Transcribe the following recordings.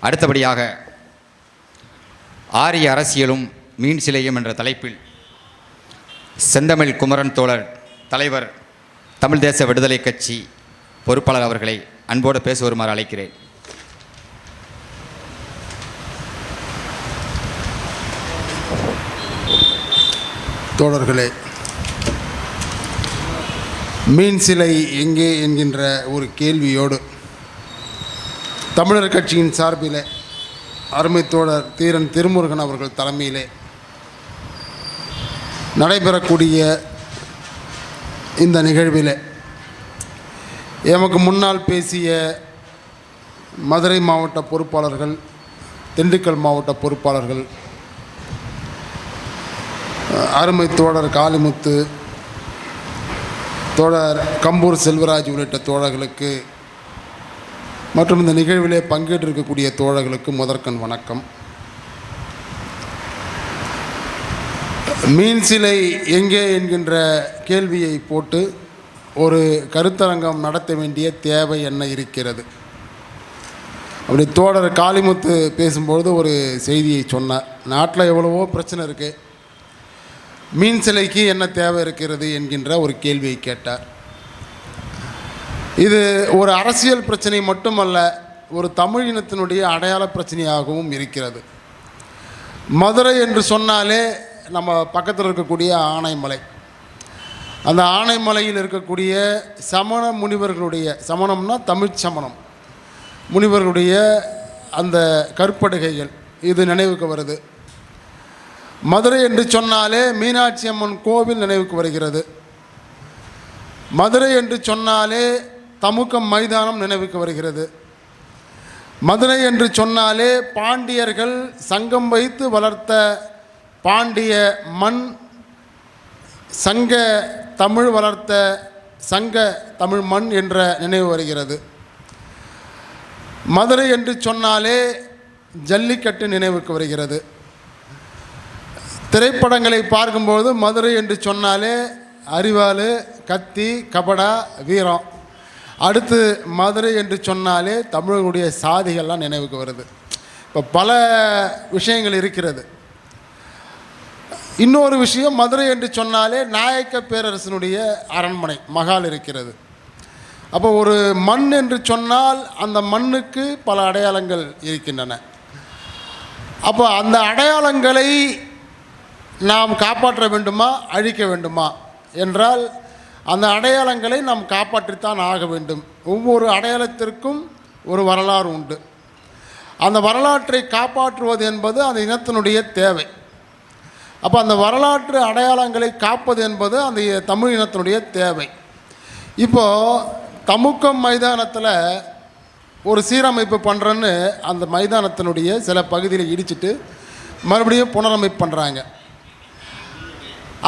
அடுத்தபடியாக ஆரிய அரசியலும் மீன் சிலையும் என்ற தலைப்பில் செந்தமிழ் குமரன் தோழர் தலைவர் தமிழ் தேச விடுதலை கட்சி பொறுப்பாளர் அவர்களை அன்போடு பேச வருமாறு அழைக்கிறேன். தோழர்களே, மீன் சிலை எங்கே என்கின்ற ஒரு கேள்வியோடு தமிழர் கட்சியின் சார்பில் அருமை தோழர் தீரன் திருமுருகன் அவர்கள் தலைமையிலே நடைபெறக்கூடிய இந்த நிகழ்வில் எமக்கு முன்னால் பேசிய மதுரை மாவட்ட பொறுப்பாளர்கள், திண்டுக்கல் மாவட்ட பொறுப்பாளர்கள், அருமை தோழர் காளிமுத்து, தோழர் கம்பூர் செல்வராஜ் உள்ளிட்ட தோழர்களுக்கு மற்றும் இந்த நிகழ்விலே பங்கேற்றிருக்கக்கூடிய தோழர்களுக்கு முதற்கண் வணக்கம். மீன் சிலை எங்கே என்கின்ற கேள்வியை போட்டு ஒரு கருத்தரங்கம் நடத்த வேண்டிய தேவை என்ன இருக்கிறது? அப்படி தோழர் காளிமுத்து பேசும்பொழுது ஒரு செய்தியை சொன்னார். நாட்டில் எவ்வளவோ பிரச்சனை இருக்குது, மீன் சிலைக்கு என்ன தேவை இருக்கிறது என்கின்ற ஒரு கேள்வியை கேட்டார். இது ஒரு அரசியல் பிரச்சனை மட்டுமல்ல, ஒரு தமிழ் இனத்தினுடைய அடையாள பிரச்சனையாகவும் இருக்கிறது. மதுரை என்று சொன்னாலே நம்ம பக்கத்தில் இருக்கக்கூடிய ஆனைமலை, அந்த ஆனைமலையில் இருக்கக்கூடிய சமண முனிவர்களுடைய, சமணம்னா தமிழ் சமணம் முனிவர்களுடைய அந்த கற்படுகைகள் இது நினைவுக்கு வருது. மதுரை என்று சொன்னாலே மீனாட்சி அம்மன் கோவில் நினைவுக்கு வருகிறது. மதுரை என்று சொன்னாலே தமுக்கம் மைதானம் நினைவுக்கு வருகிறது. மதுரை என்று சொன்னாலே பாண்டியர்கள் சங்கம் வைத்து வளர்த்த பாண்டிய மண், சங்க தமிழ் வளர்த்த சங்க தமிழ் மண் என்ற நினைவு வருகிறது. மதுரை என்று சொன்னாலே ஜல்லிக்கட்டு நினைவுக்கு வருகிறது. திரைப்படங்களை பார்க்கும்போது மதுரை என்று சொன்னாலே அரிவாள், கத்தி, கபடா, வீரம். அடுத்து மதுரை என்று சொன்னாலே தமிழர்களுடைய சாதிகள்லாம் நினைவுக்கு வருது. இப்போ பல விஷயங்கள் இருக்கிறது. இன்னொரு விஷயம், மதுரை என்று சொன்னாலே நாயக்க பேரரசனுடைய அரண்மனை மகால் இருக்கிறது. அப்போ ஒரு மண் என்று சொன்னால் அந்த மண்ணுக்கு பல அடையாளங்கள் இருக்கின்றன. அப்போ அந்த அடையாளங்களை நாம் காப்பாற்ற வேண்டுமா, அழிக்க வேண்டுமா என்றால் அந்த அடையாளங்களை நாம் காப்பாற்றித்தான் ஆக வேண்டும். ஒவ்வொரு அடையாளத்திற்கும் ஒரு வரலாறு உண்டு. அந்த வரலாற்றை காப்பாற்றுவது என்பது அந்த இனத்தினுடைய தேவை. அப்போ அந்த வரலாற்று அடையாளங்களை காப்பது என்பது அந்த தமிழ் இனத்தினுடைய தேவை. இப்போது தமுக்கம் மைதானத்தில் ஒரு சீரமைப்பு பண்ணுறேன்னு அந்த மைதானத்தினுடைய சில பகுதியில் இடிச்சிட்டு மறுபடியும் புனரமைப்பு பண்ணுறாங்க.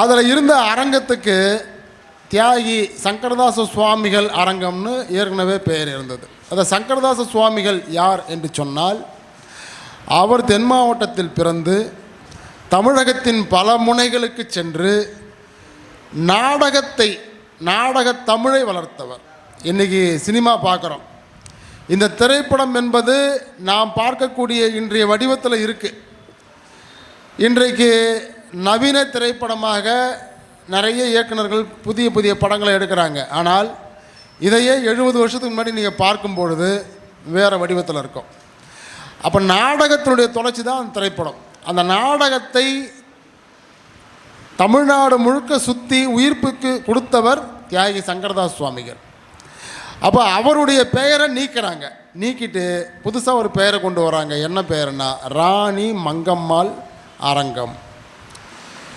அதில் இருந்த அரங்கத்துக்கு தியாகி சங்கரதாச சுவாமிகள் அரங்கம்னு ஏற்கனவே பெயர் இருந்தது. அந்த சங்கரதாச சுவாமிகள் யார் என்று சொன்னால், அவர் தென் மாவட்டத்தில் பிறந்து தமிழகத்தின் பல முனைகளுக்கு சென்று நாடக தமிழை வளர்த்தவர். இன்றைக்கி சினிமா பார்க்குறோம். இந்த திரைப்படம் என்பது நாம் பார்க்கக்கூடிய இன்றைய வடிவத்தில் இருக்குது. இன்றைக்கு நவீன திரைப்படமாக நிறைய இயக்குநர்கள் புதிய புதிய படங்களை எடுக்கிறாங்க. ஆனால் இதையே 70 வருஷத்துக்கு முன்னாடி நீங்கள் பார்க்கும் பொழுது வேறு வடிவத்தில் இருக்கும். அப்போ நாடகத்தினுடைய தொடர்ச்சி தான் அந்த திரைப்படம். அந்த நாடகத்தை தமிழ்நாடு முழுக்க சுற்றி உயிர்ப்புக்கு கொடுத்தவர் தியாகி சங்கரதாஸ் சுவாமிகள். அப்போ அவருடைய பெயரை நீக்கிட்டு புதுசாக ஒரு பெயரை கொண்டு வராங்க. என்ன பெயர்னா ராணி மங்கம்மாள் அரங்கம்.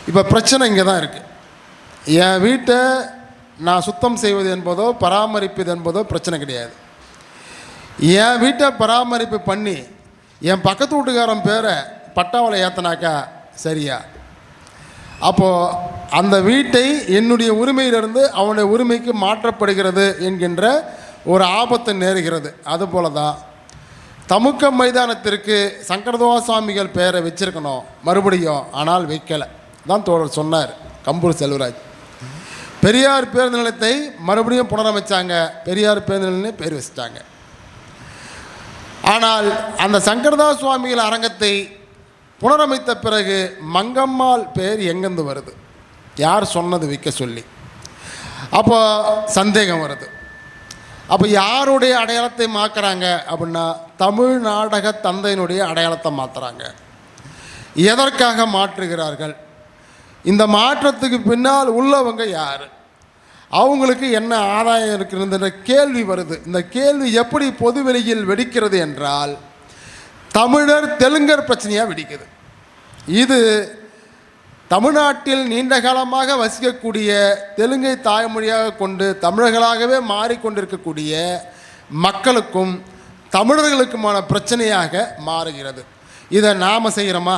இப்போ பிரச்சனை இங்கே தான் இருக்குது. என் வீட்டை நான் சுத்தம் செய்வது என்பதோ பராமரிப்பது என்பதோ பிரச்சனை கிடையாது. என் வீட்டை பராமரிப்பு பண்ணி என் பக்கத்து வீட்டுக்காரன் பேரை பட்டாவில் ஏற்றினாக்கா சரியா? அப்போது அந்த வீட்டை என்னுடைய உரிமையிலிருந்து அவனுடைய உரிமைக்கு மாற்றப்படுகிறது என்கின்ற ஒரு ஆபத்து நேருகிறது. அதுபோல தான் தமுக்கம் மைதானத்திற்கு சங்கரதாச சுவாமிகள் பெயரை வச்சிருக்கணும் மறுபடியும், ஆனால் வைக்கலை தான் தோழர் சொன்னார் கம்பூர் செல்வராஜ். பெரியார் பேருந்து நிலையத்தை மறுபடியும் புனரமைச்சாங்க, பெரியார் பேருந்து நிலையம் பேர் வச்சிட்டாங்க. ஆனால் அந்த சங்கரதாஸ் சுவாமிகள் அரங்கத்தை புனரமைத்த பிறகு மங்கம்மாள் பேர் எங்கேருந்து வருது, யார் சொன்னது வைக்க சொல்லி? அப்போ சந்தேகம் வருது. அப்போ யாருடைய அடையாளத்தை மாற்றுறாங்க அப்படின்னா தமிழ் நாடக தந்தையினுடைய அடையாளத்தை மாற்றுறாங்க. எதற்காக மாற்றுகிறார்கள்? இந்த மாற்றத்துக்கு பின்னால் உள்ளவங்க யார், அவங்களுக்கு என்ன ஆதாயம் இருக்கிறதுன்ற கேள்வி வருது. இந்த கேள்வி எப்படி பொதுவெளியில் வெடிக்கிறது என்றால் தமிழர் தெலுங்கர் பிரச்சனையாக வெடிக்குது. இது தமிழ்நாட்டில் நீண்ட காலமாக வசிக்கக்கூடிய தெலுங்கை தாய்மொழியாக கொண்டு தமிழர்களாகவே மாறிக்கொண்டிருக்கக்கூடிய மக்களுக்கும் தமிழர்களுக்குமான பிரச்சனையாக மாறுகிறது. இதை நாம் செய்கிறோமா?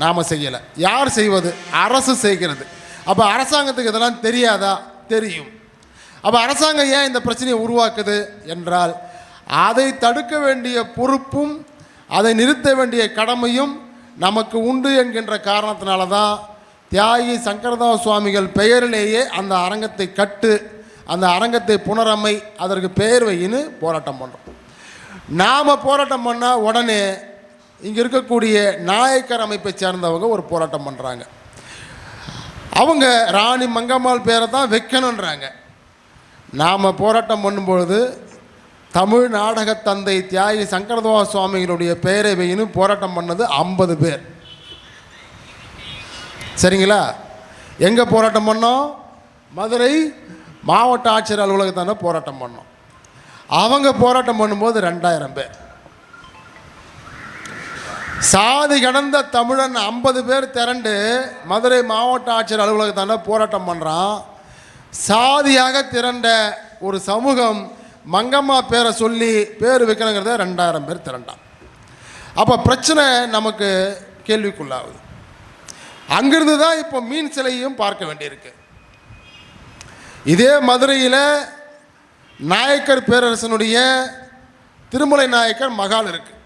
நாம் செய்யலை. யார் செய்வது? அரசு செய்கிறது. அப்போ அரசாங்கத்துக்கு இதெல்லாம் தெரியாதா? தெரியும். அப்போ அரசாங்கம் ஏன் இந்த பிரச்சனையை உருவாக்குது என்றால் அதை தடுக்க வேண்டிய பொறுப்பும் அதை நிறுத்த வேண்டிய கடமையும் நமக்கு உண்டு என்கின்ற காரணத்தினால தான் தியாகி சங்கரதாஸ் சுவாமிகள் பெயரிலேயே அந்த அரங்கத்தை கட்டு, அந்த அரங்கத்தை புனரமை, அதற்கு பெயர் வையின்னு போராட்டம் பண்ணுறோம். நாம் போராட்டம் பண்ணால் உடனே இங்கே இருக்கக்கூடிய நாயக்கர் அமைப்பை சேர்ந்தவங்க ஒரு போராட்டம் பண்ணுறாங்க. அவங்க ராணி மங்கம்மாள் பேரை தான் வைக்கணுன்றாங்க. நாம் போராட்டம் பண்ணும்பொழுது தமிழ் நாடக தந்தை தியாகி சங்கரதாஸ் சுவாமிகளுடைய பெயரை வையின்னு போராட்டம் பண்ணது 50 பேர். சரிங்களா? எங்கே போராட்டம் பண்ணோம்? மதுரை மாவட்ட ஆட்சியர் அலுவலகத்தான போராட்டம் பண்ணோம். அவங்க போராட்டம் பண்ணும்போது 2000 பேர். சாதி கடந்த தமிழன் 50 பேர் திரண்டு மதுரை மாவட்ட ஆட்சியர் அலுவலகத்தான போராட்டம் பண்ணுறான். சாதியாக திரண்ட ஒரு சமூகம் மங்கம்மா பேரை சொல்லி பேர் வைக்கணுங்கிறத 2000 பேர் திரண்டான். அப்போ பிரச்சனை நமக்கு கேள்விக்குள்ளாகுது. அங்கிருந்து தான் இப்போ மீன் சிலையும் பார்க்க வேண்டியிருக்கு. இதே மதுரையில் நாயக்கர் பேரரசனுடைய திருமலை நாயக்கர் மகால் இருக்குது.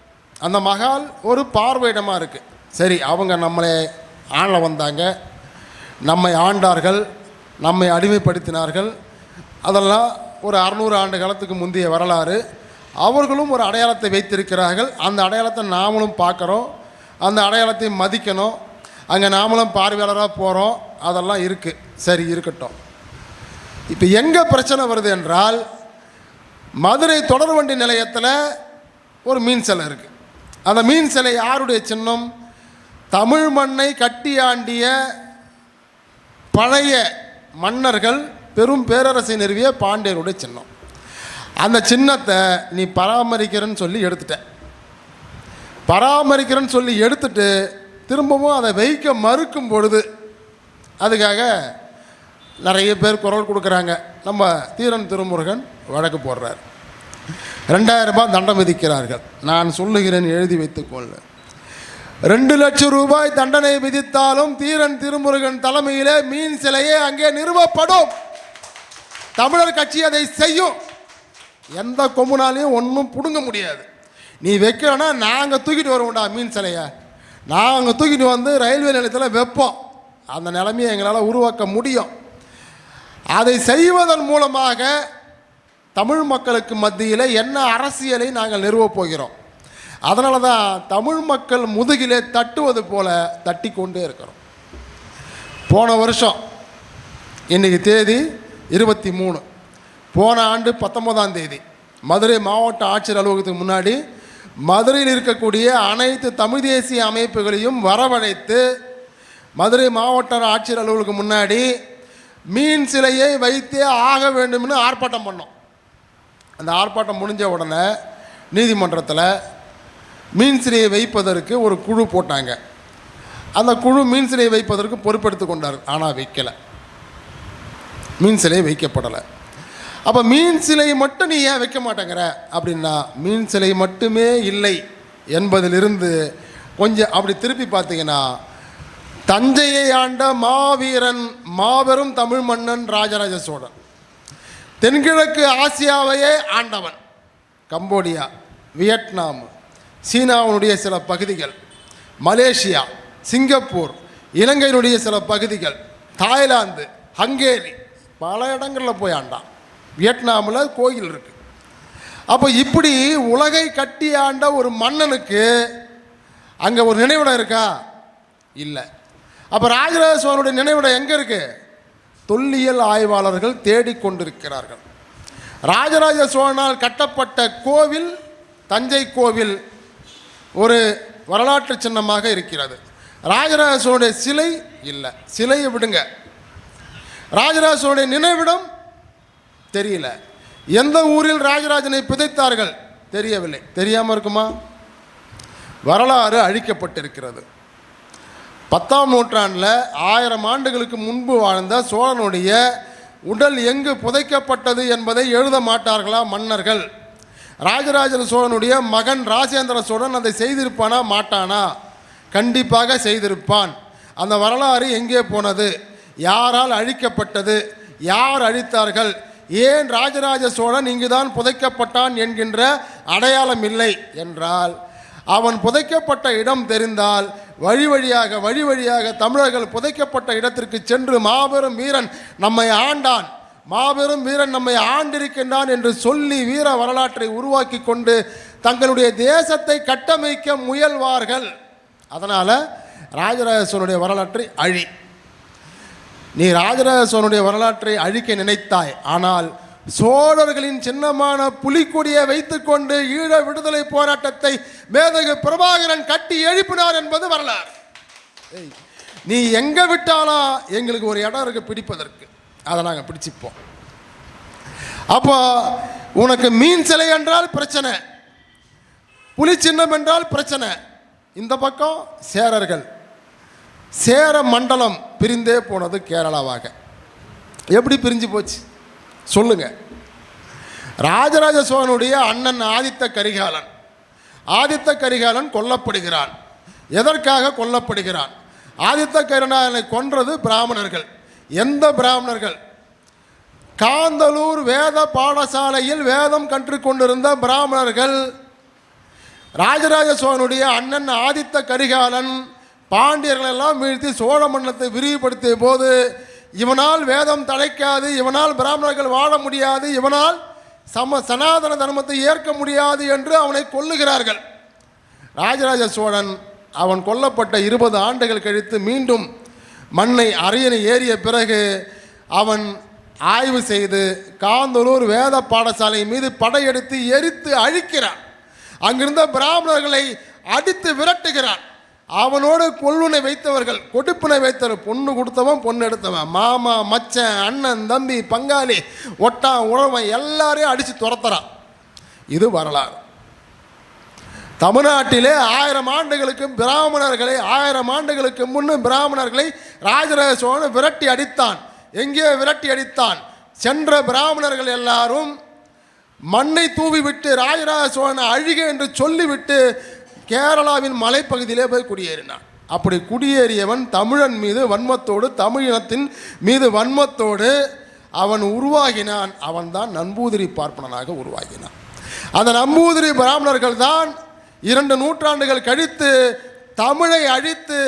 அந்த மகால் ஒரு பார்வையிடமாக இருக்குது. சரி, அவங்க நம்மளை ஆள வந்தாங்க, நம்மை ஆண்டார்கள், நம்மை அடிமைப்படுத்தினார்கள், அதெல்லாம் ஒரு 600 ஆண்டு காலத்துக்கு முந்தைய வரலாறு. அவர்களும் ஒரு அடையாளத்தை வைத்திருக்கிறார்கள். அந்த அடையாளத்தை நாமளும் பார்க்குறோம், அந்த அடையாளத்தை மதிக்கணும். அங்கே நாமளும் பார்வையாளராக போகிறோம், அதெல்லாம் இருக்குது. சரி, இருக்கட்டும். இப்போ எங்கே பிரச்சனை வருது என்றால் மதுரை தொடர்வண்டி நிலையத்தில் ஒரு மீன் சிலை இருக்குது. அந்த மீன் சிலை யாருடைய சின்னம்? தமிழ் மண்ணை கட்டி ஆண்டிய பழைய மன்னர்கள், பெரும் பேரரசை நிறுவிய பாண்டியருடைய சின்னம். அந்த சின்னத்தை நீ பராமரிக்கிறன்னு சொல்லி எடுத்துட்டு திரும்பவும் அதை வைக்க மறுக்கும் பொழுது அதுக்காக நிறைய பேர் குரல் கொடுக்குறாங்க. நம்ம தீரன் திருமுருகன் வழக்கு போடுறார். 2000 ரூபாய் தண்டம் விதிக்கிறார்கள். நான் சொல்லுகிறேன், எழுதி வைத்துக்கொள்ள. 2 லட்சம் ரூபாய் தண்டனை விதித்தாலும் தீரன் திருமுருகன் தலைமையிலே மீன் சிலையே அங்கே நிறுவப்படும். தமிழர் கட்சி அதை செய்யும். எந்த கொம்புனாலையும் ஒன்றும் பிடுங்க முடியாது. நீ வைக்கிறோன்னா நாங்கள் தூக்கிட்டு வருவோம்டா மீன் சிலையை. நாங்கள் தூக்கிட்டு வந்து ரயில்வே நிலையத்தில் வைப்போம். அந்த நிலைமையை எங்களால் உருவாக்க முடியும். அதை செய்வதன் மூலமாக தமிழ் மக்களுக்கு மத்தியில் என்ன அரசியலை நாங்கள் நிறுவப் போகிறோம். அதனால தான் தமிழ் மக்கள் முதுகிலே தட்டுவது போல தட்டி கொண்டே இருக்கிறோம். போன வருஷம் இன்றைக்கி தேதி 23, போன ஆண்டு 19ஆம் தேதி மதுரை மாவட்ட ஆட்சியர் அலுவலகத்துக்கு முன்னாடி மதுரையில் இருக்கக்கூடிய அனைத்து தமிழ் தேசிய அமைப்புகளையும் வரவழைத்து மதுரை மாவட்ட ஆட்சியர் அலுவலகத்துக்கு முன்னாடி மீன் சிலையை வைத்தே ஆக வேண்டும்னு ஆர்ப்பாட்டம் பண்ணோம். அந்த ஆர்ப்பாட்டம் முடிஞ்ச உடனே நீதிமன்றத்தில் மீன் சிலையை வைப்பதற்கு ஒரு குழு போட்டாங்க. அந்த குழு மீன் சிலையை வைப்பதற்கு பொறுப்பெடுத்து கொண்டார். ஆனால் வைக்கலை, மீன் சிலை வைக்கப்படலை. அப்போ மீன் சிலை மட்டும் நீ ஏன் வைக்க மாட்டேங்கிற அப்படின்னா, மீன் சிலை மட்டுமே இல்லை என்பதிலிருந்து கொஞ்சம் அப்படி திருப்பி பார்த்தீங்கன்னா, தஞ்சையை ஆண்ட மாவீரன் மாபெரும் தமிழ் மன்னன் ராஜராஜ சோழன், தென்கிழக்கு ஆசியாவையே ஆண்டவன், கம்போடியா, வியட்நாம், சீனாவினுடைய சில பகுதிகள், மலேசியா, சிங்கப்பூர், இலங்கையினுடைய சில பகுதிகள், தாய்லாந்து, ஹங்கேரி, பல இடங்களில் போய் ஆண்டான். வியட்நாமில் கோயில் இருக்குது. அப்போ இப்படி உலகை கட்டி ஆண்ட ஒரு மன்னனுக்கு அங்கே ஒரு நினைவிடம் இருக்கா? இல்லை. அப்போ ராஜராஜ சோழனுடைய நினைவிடம் எங்கே இருக்கு? தொல்லியல் ஆய்வாளர்கள் தேடிக்கொண்டிருக்கிறார்கள். ராஜராஜ சோழனால் கட்டப்பட்ட கோவில், தஞ்சை கோவில், ஒரு வரலாற்று சின்னமாக இருக்கிறது. ராஜராஜ சோழனுடைய சிலை இல்லை. சிலையை விடுங்க, ராஜராஜ சோழனுடைய நினைவிடம் தெரியல. எந்த ஊரில் ராஜராஜனை புதைத்தார்கள் தெரியவில்லை. தெரியாமல் இருக்குமா? வரலாறு அழிக்கப்பட்டிருக்கிறது. 10ஆம் நூற்றாண்டில் 1000 ஆண்டுகளுக்கு முன்பு வாழ்ந்த சோழனுடைய உடல் எங்கு புதைக்கப்பட்டது என்பதை எழுத மாட்டார்களா மன்னர்கள்? ராஜராஜ சோழனுடைய மகன் ராஜேந்திர சோழன் அதை செய்திருப்பானா மாட்டானா? கண்டிப்பாக செய்திருப்பான். அந்த வரலாறு எங்கே போனது? யாரால் அழிக்கப்பட்டது? யார் அழித்தார்கள்? ஏன் ராஜராஜ சோழன் இங்குதான் புதைக்கப்பட்டான் என்கின்ற அடையாளம் இல்லை என்றால், அவன் புதைக்கப்பட்ட இடம் தெரிந்தால் வழி வழியாக தமிழர்கள் புதைக்கப்பட்ட இடத்திற்கு சென்று மாபெரும் வீரன் நம்மை ஆண்டான், மாபெரும் வீரன் நம்மை ஆண்டிருக்கின்றான் என்று சொல்லி வீர வரலாற்றை உருவாக்கி கொண்டு தங்களுடைய தேசத்தை கட்டமைக்க முயல்வார்கள். அதனால் ராஜராஜ சோழனுடைய வரலாற்றை அழி. நீ ராஜராஜ சோழனுடைய வரலாற்றை அழிக்க நினைத்தாய். ஆனால் சோழர்களின் சின்னமான புலிக்கொடியை வைத்துக்கொண்டு ஈழ விடுதலை போராட்டத்தை மேதகு பிரபாகரன் கட்டி எழுப்பினார் என்பது வரலாறு. நீ எங்கே விட்டாலும் எங்களுக்கு ஒரு இடம் இருக்கு பிடிப்பதற்கு, அதை நாங்கள் பிடிச்சிப்போம். அப்போ உனக்கு மீன் சிலை என்றால் பிரச்சனை, புலி சின்னம் என்றால் பிரச்சனை. இந்த பக்கம் சேரர்கள், சேர மண்டலம் பிரிந்தே போனது கேரளாவாக. எப்படி பிரிஞ்சு போச்சு சொல்லுங்க? ராஜராஜ சோழனுடைய அண்ணன் ஆதித்த கரிகாலன் கொல்லப்படுகிறான். எதற்காக கொல்லப்படுகிறான்? ஆதித்த கரிகாலனை கொன்றது பிராமணர்கள். எந்த பிராமணர்கள்? காந்தலூர் வேத பாடசாலையில் வேதம் கற்றுக்கொண்டிருந்த பிராமணர்கள். ராஜராஜ சோழனுடைய அண்ணன் ஆதித்த கரிகாலன் பாண்டியர்களெல்லாம் வீழ்த்தி சோழ மண்டலத்தை விரிவுபடுத்திய போது இவனால் வேதம் தழைக்காது, இவனால் பிராமணர்கள் வாழ முடியாது, இவனால் சனாதன தர்மத்தை ஏற்க முடியாது என்று அவனை கொல்லுகிறார்கள். ராஜராஜ சோழன் அவன் கொல்லப்பட்ட 20 ஆண்டுகள் கழித்து மீண்டும் மண்ணை அரியணை ஏறிய பிறகு அவன் ஆய்வு செய்து காந்தலூர் வேத பாடசாலை மீது படையெடுத்து எரித்து அழிக்கிறான். அங்கிருந்த பிராமணர்களை அடித்து விரட்டுகிறான். அவனோடு கொள்ளுனை வைத்தவர்கள், கொடுப்பினை வைத்தவர், பொண்ணு கொடுத்தவன் பொண்ணு எடுத்தவன், மாமா மச்சன் அண்ணன் தம்பி பங்காளி ஒட்டான் உழவன் எல்லாரையும் அடித்து துரத்துறான். இது வரலாறு. தமிழ்நாட்டிலே 1000 ஆண்டுகளுக்கு பிராமணர்களை 1000 ஆண்டுகளுக்கு முன்னு பிராமணர்களை ராஜராஜ சோழன் விரட்டி அடித்தான். எங்கே விரட்டி அடித்தான்? சென்ற பிராமணர்கள் எல்லாரும் மண்ணை தூவிவிட்டு ராஜராஜ சோழனை அழிக என்று சொல்லிவிட்டு கேரளாவின் மலைப்பகுதியிலே போய் குடியேறினான். அப்படி குடியேறியவன் தமிழன் மீது வன்மத்தோடு, தமிழ் இனத்தின் மீது வன்மத்தோடு அவன் உருவாகினான். அவன்தான் நம்பூதிரி பார்ப்பனனாக உருவாகினான். அந்த நம்பூதிரி பிராமணர்கள் தான் 2 நூற்றாண்டுகள் கழித்து தமிழை அழித்து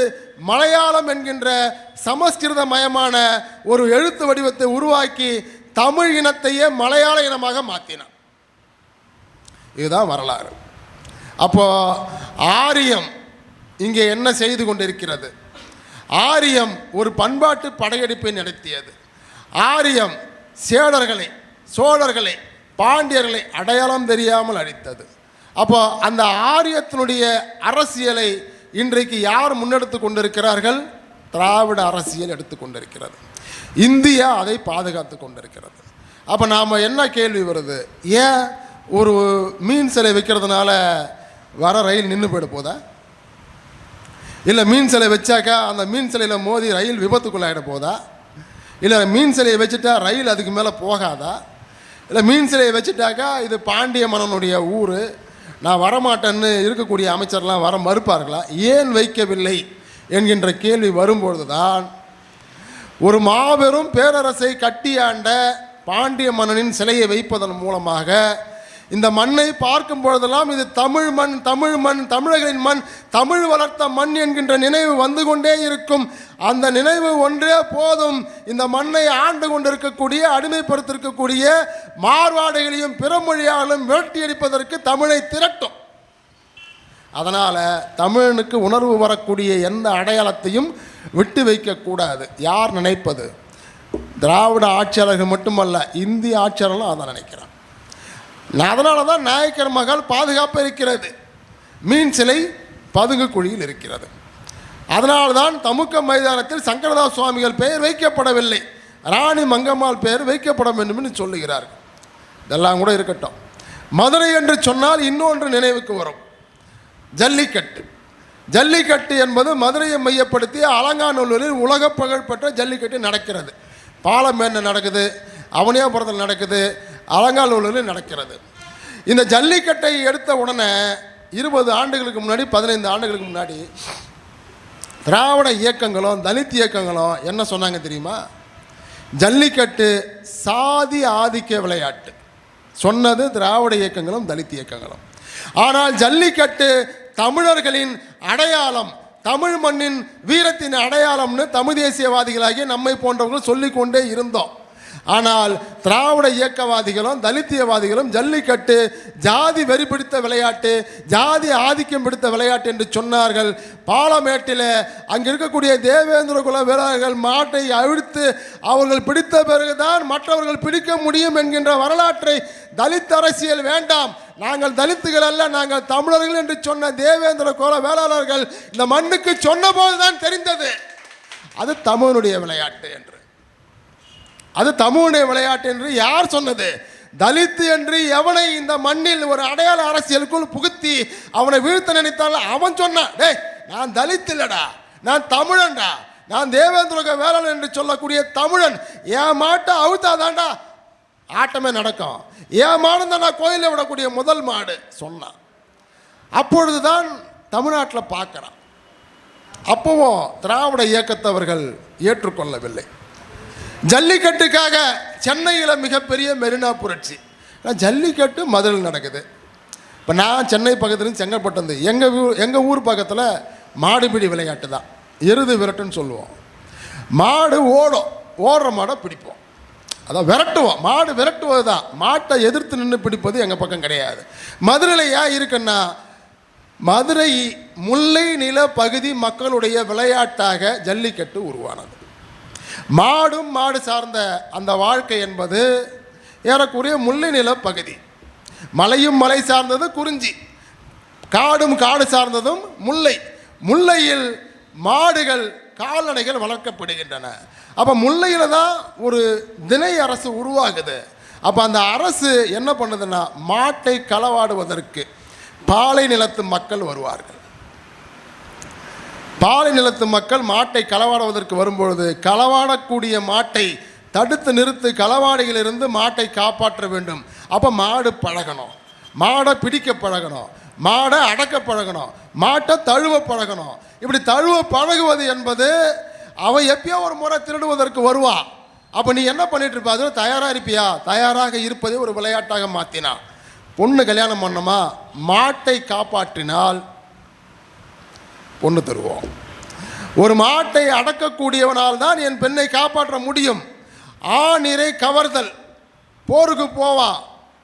மலையாளம் என்கின்ற சமஸ்கிருதமயமான ஒரு எழுத்து வடிவத்தை உருவாக்கி தமிழ் இனத்தையே மலையாள இனமாக மாற்றினான். இதுதான் வரலாறு. அப்போ ஆரியம் இங்கே என்ன செய்து கொண்டிருக்கிறது? ஆரியம் ஒரு பண்பாட்டு படையெடுப்பை நடத்தியது. ஆரியம் சேடர்களை, சோழர்களை, பாண்டியர்களை அடையாளம் தெரியாமல் அழித்தது. அப்போ அந்த ஆரியத்தினுடைய அரசியலை இன்றைக்கு யார் முன்னெடுத்து கொண்டிருக்கிறார்கள்? திராவிட அரசியல் எடுத்து கொண்டிருக்கிறது. இந்தியா அதை பாதுகாத்து கொண்டிருக்கிறது. அப்போ நாம் என்ன கேள்வி வருது? ஏன் ஒரு மீன் சிலை வைக்கிறதுனால வர ரயில் நின்று போயிட போதா? இல்லை மீன் சிலை வச்சாக்கா அந்த மீன் சிலையில் மோதி ரயில் விபத்துக்குள்ளாயிட போதா? இல்லை மீன் சிலையை வச்சுட்டா ரயில் அதுக்கு மேலே போகாதா? இல்லை மீன் சிலையை வச்சுட்டாக்கா இது பாண்டிய மன்னனுடைய ஊர், நான் வரமாட்டேன்னு இருக்கக்கூடிய அமைச்சர்லாம் வர மறுப்பார்களா? ஏன் வைக்கவில்லை என்கின்ற கேள்வி வரும்பொழுது தான் ஒரு மாபெரும் பேரரசை கட்டியாண்ட பாண்டிய மன்னனின் சிலையை வைப்பதன் மூலமாக இந்த மண்ணை பார்க்கும் பொழுதெல்லாம் இது தமிழ் மண், தமிழ் மண், தமிழர்களின் மண், தமிழ் வளர்த்த மண் என்கின்ற நினைவு வந்து கொண்டே இருக்கும். அந்த நினைவு ஒன்றே போதும் இந்த மண்ணை ஆண்டு கொண்டிருக்கக்கூடிய, அடிமைப்படுத்திருக்கக்கூடிய மார்வாடிகளையும் பிறமொழியாலும் விரட்டி அடிப்பதற்கு தமிழை திரட்டும். அதனால் தமிழனுக்கு உணர்வு வரக்கூடிய எந்த அடையாளத்தையும் விட்டு வைக்கக்கூடாது. யார் நினைப்பது? திராவிட ஆட்சியாளர்கள் மட்டுமல்ல, இந்திய ஆட்சியாளர்களும் அதான் நினைக்கிறான். அதனால தான் நாயக்கர் மகள் பாதுகாப்பு இருக்கிறது, மீன் சிலை பதுங்கு குழியில் இருக்கிறது. அதனால்தான் தமுக்க மைதானத்தில் சங்கரதாஸ் சுவாமிகள் பெயர் வைக்கப்படவில்லை, ராணி மங்கம்மாள் பெயர் வைக்கப்பட வேண்டும் என்று சொல்லுகிறார்கள். இதெல்லாம் கூட இருக்கட்டும். மதுரை என்று சொன்னால் இன்னொன்று நினைவுக்கு வரும், ஜல்லிக்கட்டு. ஜல்லிக்கட்டு என்பது மதுரையை மையப்படுத்தி அலங்காநல்லூரில் உலக புகழ்பெற்ற ஜல்லிக்கட்டு நடக்கிறது. பாலமேட்டில் நடக்குது, அவனியாபுரத்தில் நடக்குது, அலங்காநல்லூரில் நடக்கிறது. இந்த ஜல்லிக்கட்டை எடுத்த உடனே 20 ஆண்டுகளுக்கு முன்னாடி, 15 ஆண்டுகளுக்கு முன்னாடி திராவிட இயக்கங்களும் தலித் இயக்கங்களும் என்ன சொன்னாங்க தெரியுமா? ஜல்லிக்கட்டு சாதி ஆதிக்க விளையாட்டு சொன்னது திராவிட இயக்கங்களும் தலித் இயக்கங்களும். ஆனால் ஜல்லிக்கட்டு தமிழர்களின் அடையாளம், தமிழ் மண்ணின் வீரத்தின் அடையாளம்னு தமிழ் தேசியவாதிகளாகிய நம்மை போன்றவர்கள் சொல்லிக்கொண்டே இருந்தோம். ஆனால் திராவிட இயக்கவாதிகளும் தலித்தியவாதிகளும் ஜல்லிக்கட்டு ஜாதி வெறி பிடித்த விளையாட்டு, ஜாதி ஆதிக்கம் பிடித்த விளையாட்டு என்று சொன்னார்கள். பாலமேட்டில் அங்கே இருக்கக்கூடிய தேவேந்திர குல வீரர்கள் மாட்டை அவிழ்த்து அவர்கள் பிடித்த பிறகுதான் மற்றவர்கள் பிடிக்க முடியும் என்கின்ற வரலாற்றை, தலித் அரசியல் வேண்டாம், நாங்கள் தலித்துகள் அல்ல, நாங்கள் தமிழர்கள் என்று சொன்ன தேவேந்திர குல வேளாளர்கள் இந்த மண்ணுக்கு சொன்ன போதுதான் தெரிந்தது அது தமிழனுடைய விளையாட்டு என்று. அது தமிழுடைய விளையாட்டு என்று யார் சொன்னது? தலித்து என்று எவனை இந்த மண்ணில் ஒரு அடையாள அரசியலுக்குள் புகுத்தி அவனை வீழ்த்த நினைத்தால் அவன் சொன்னான், டேய் நான் தலித் இல்லடா, நான் தமிழன்டா, நான் தேவேந்திர வேளாளன் என்று சொல்லக்கூடிய தமிழன், என் மாட்டை அவுத்தாதாண்டா ஆட்டமே நடக்கும், என் மாடு தான் நான் கோயிலில் விடக்கூடிய முதல் மாடு சொன்னான். அப்பொழுதுதான் தமிழ்நாட்டில் பார்க்குறான். அப்பவும் திராவிட இயக்கத்தவர்கள் ஏற்றுக்கொள்ளவில்லை. ஜல்லிக்கட்டுக்காக சென்னையில் மிகப்பெரிய மெரினா புரட்சி. ஜல்லிக்கட்டு மதுரையில் நடக்குது. இப்போ நான் சென்னை பக்கத்துலேருந்து செங்கல்பட்டு, எங்கள் ஊர் பக்கத்தில் மாடுபிடி விளையாட்டு தான், எருது விரட்டுன்னு சொல்லுவோம். மாடு ஓடுற மாடை பிடிப்போம், அதான் விரட்டுவோம். மாடு விரட்டுவது தான், மாட்டை எதிர்த்து நின்று பிடிப்பது எங்கள் பக்கம் கிடையாது. மதுரையில் ஏன் இருக்குன்னா, மதுரை முல்லை நில பகுதி மக்களுடைய விளையாட்டாக ஜல்லிக்கட்டு உருவானது. மாடும் மாடு சார்ந்த அந்த வாழ்க்கை என்பது ஏறக்குறைய முல்லை நில பகுதி. மலையும் மலை சார்ந்தது குறிஞ்சி, காடும் காடு சார்ந்ததும் முல்லை. முல்லையில் மாடுகள் கால்நடைகள் வளர்க்கப்படுகின்றன. அப்போ முல்லையில் தான் ஒரு திணை அரசு உருவாகுது. அப்போ அந்த அரசு என்ன பண்ணுதுன்னா, மாட்டை களவாடுவதற்கு பாலை நிலத்து மக்கள் வருவார்கள். பாலை நிலத்து மக்கள் மாட்டை களவாடுவதற்கு வரும்பொழுது களவாடக்கூடிய மாட்டை தடுத்து நிறுத்து களவாடிகளிலிருந்து மாட்டை காப்பாற்ற வேண்டும். அப்போ மாடு பழகணும், மாடை பிடிக்க பழகணும், மாடை அடக்க பழகணும், மாட்டை தழுவ பழகணும். இப்படி தழுவ பழகுவது என்பது அவன் எப்பயோ ஒரு முறை திருடுவதற்கு வருவான். அப்போ நீ என்ன பண்ணிட்டு இருப்ப? அதில் தயாராக இருப்பியா? தயாராக இருப்பதை ஒரு விளையாட்டாக மாற்றினான். பொண்ணு கல்யாணம் பண்ணோமா, மாட்டை காப்பாற்றினால் பொண்ணு தருவோம். ஒரு மாட்டை அடக்கக்கூடியவனால் தான் என் பெண்ணை காப்பாற்ற முடியும். ஆணிரை கவர்தல், போருக்கு போவான்,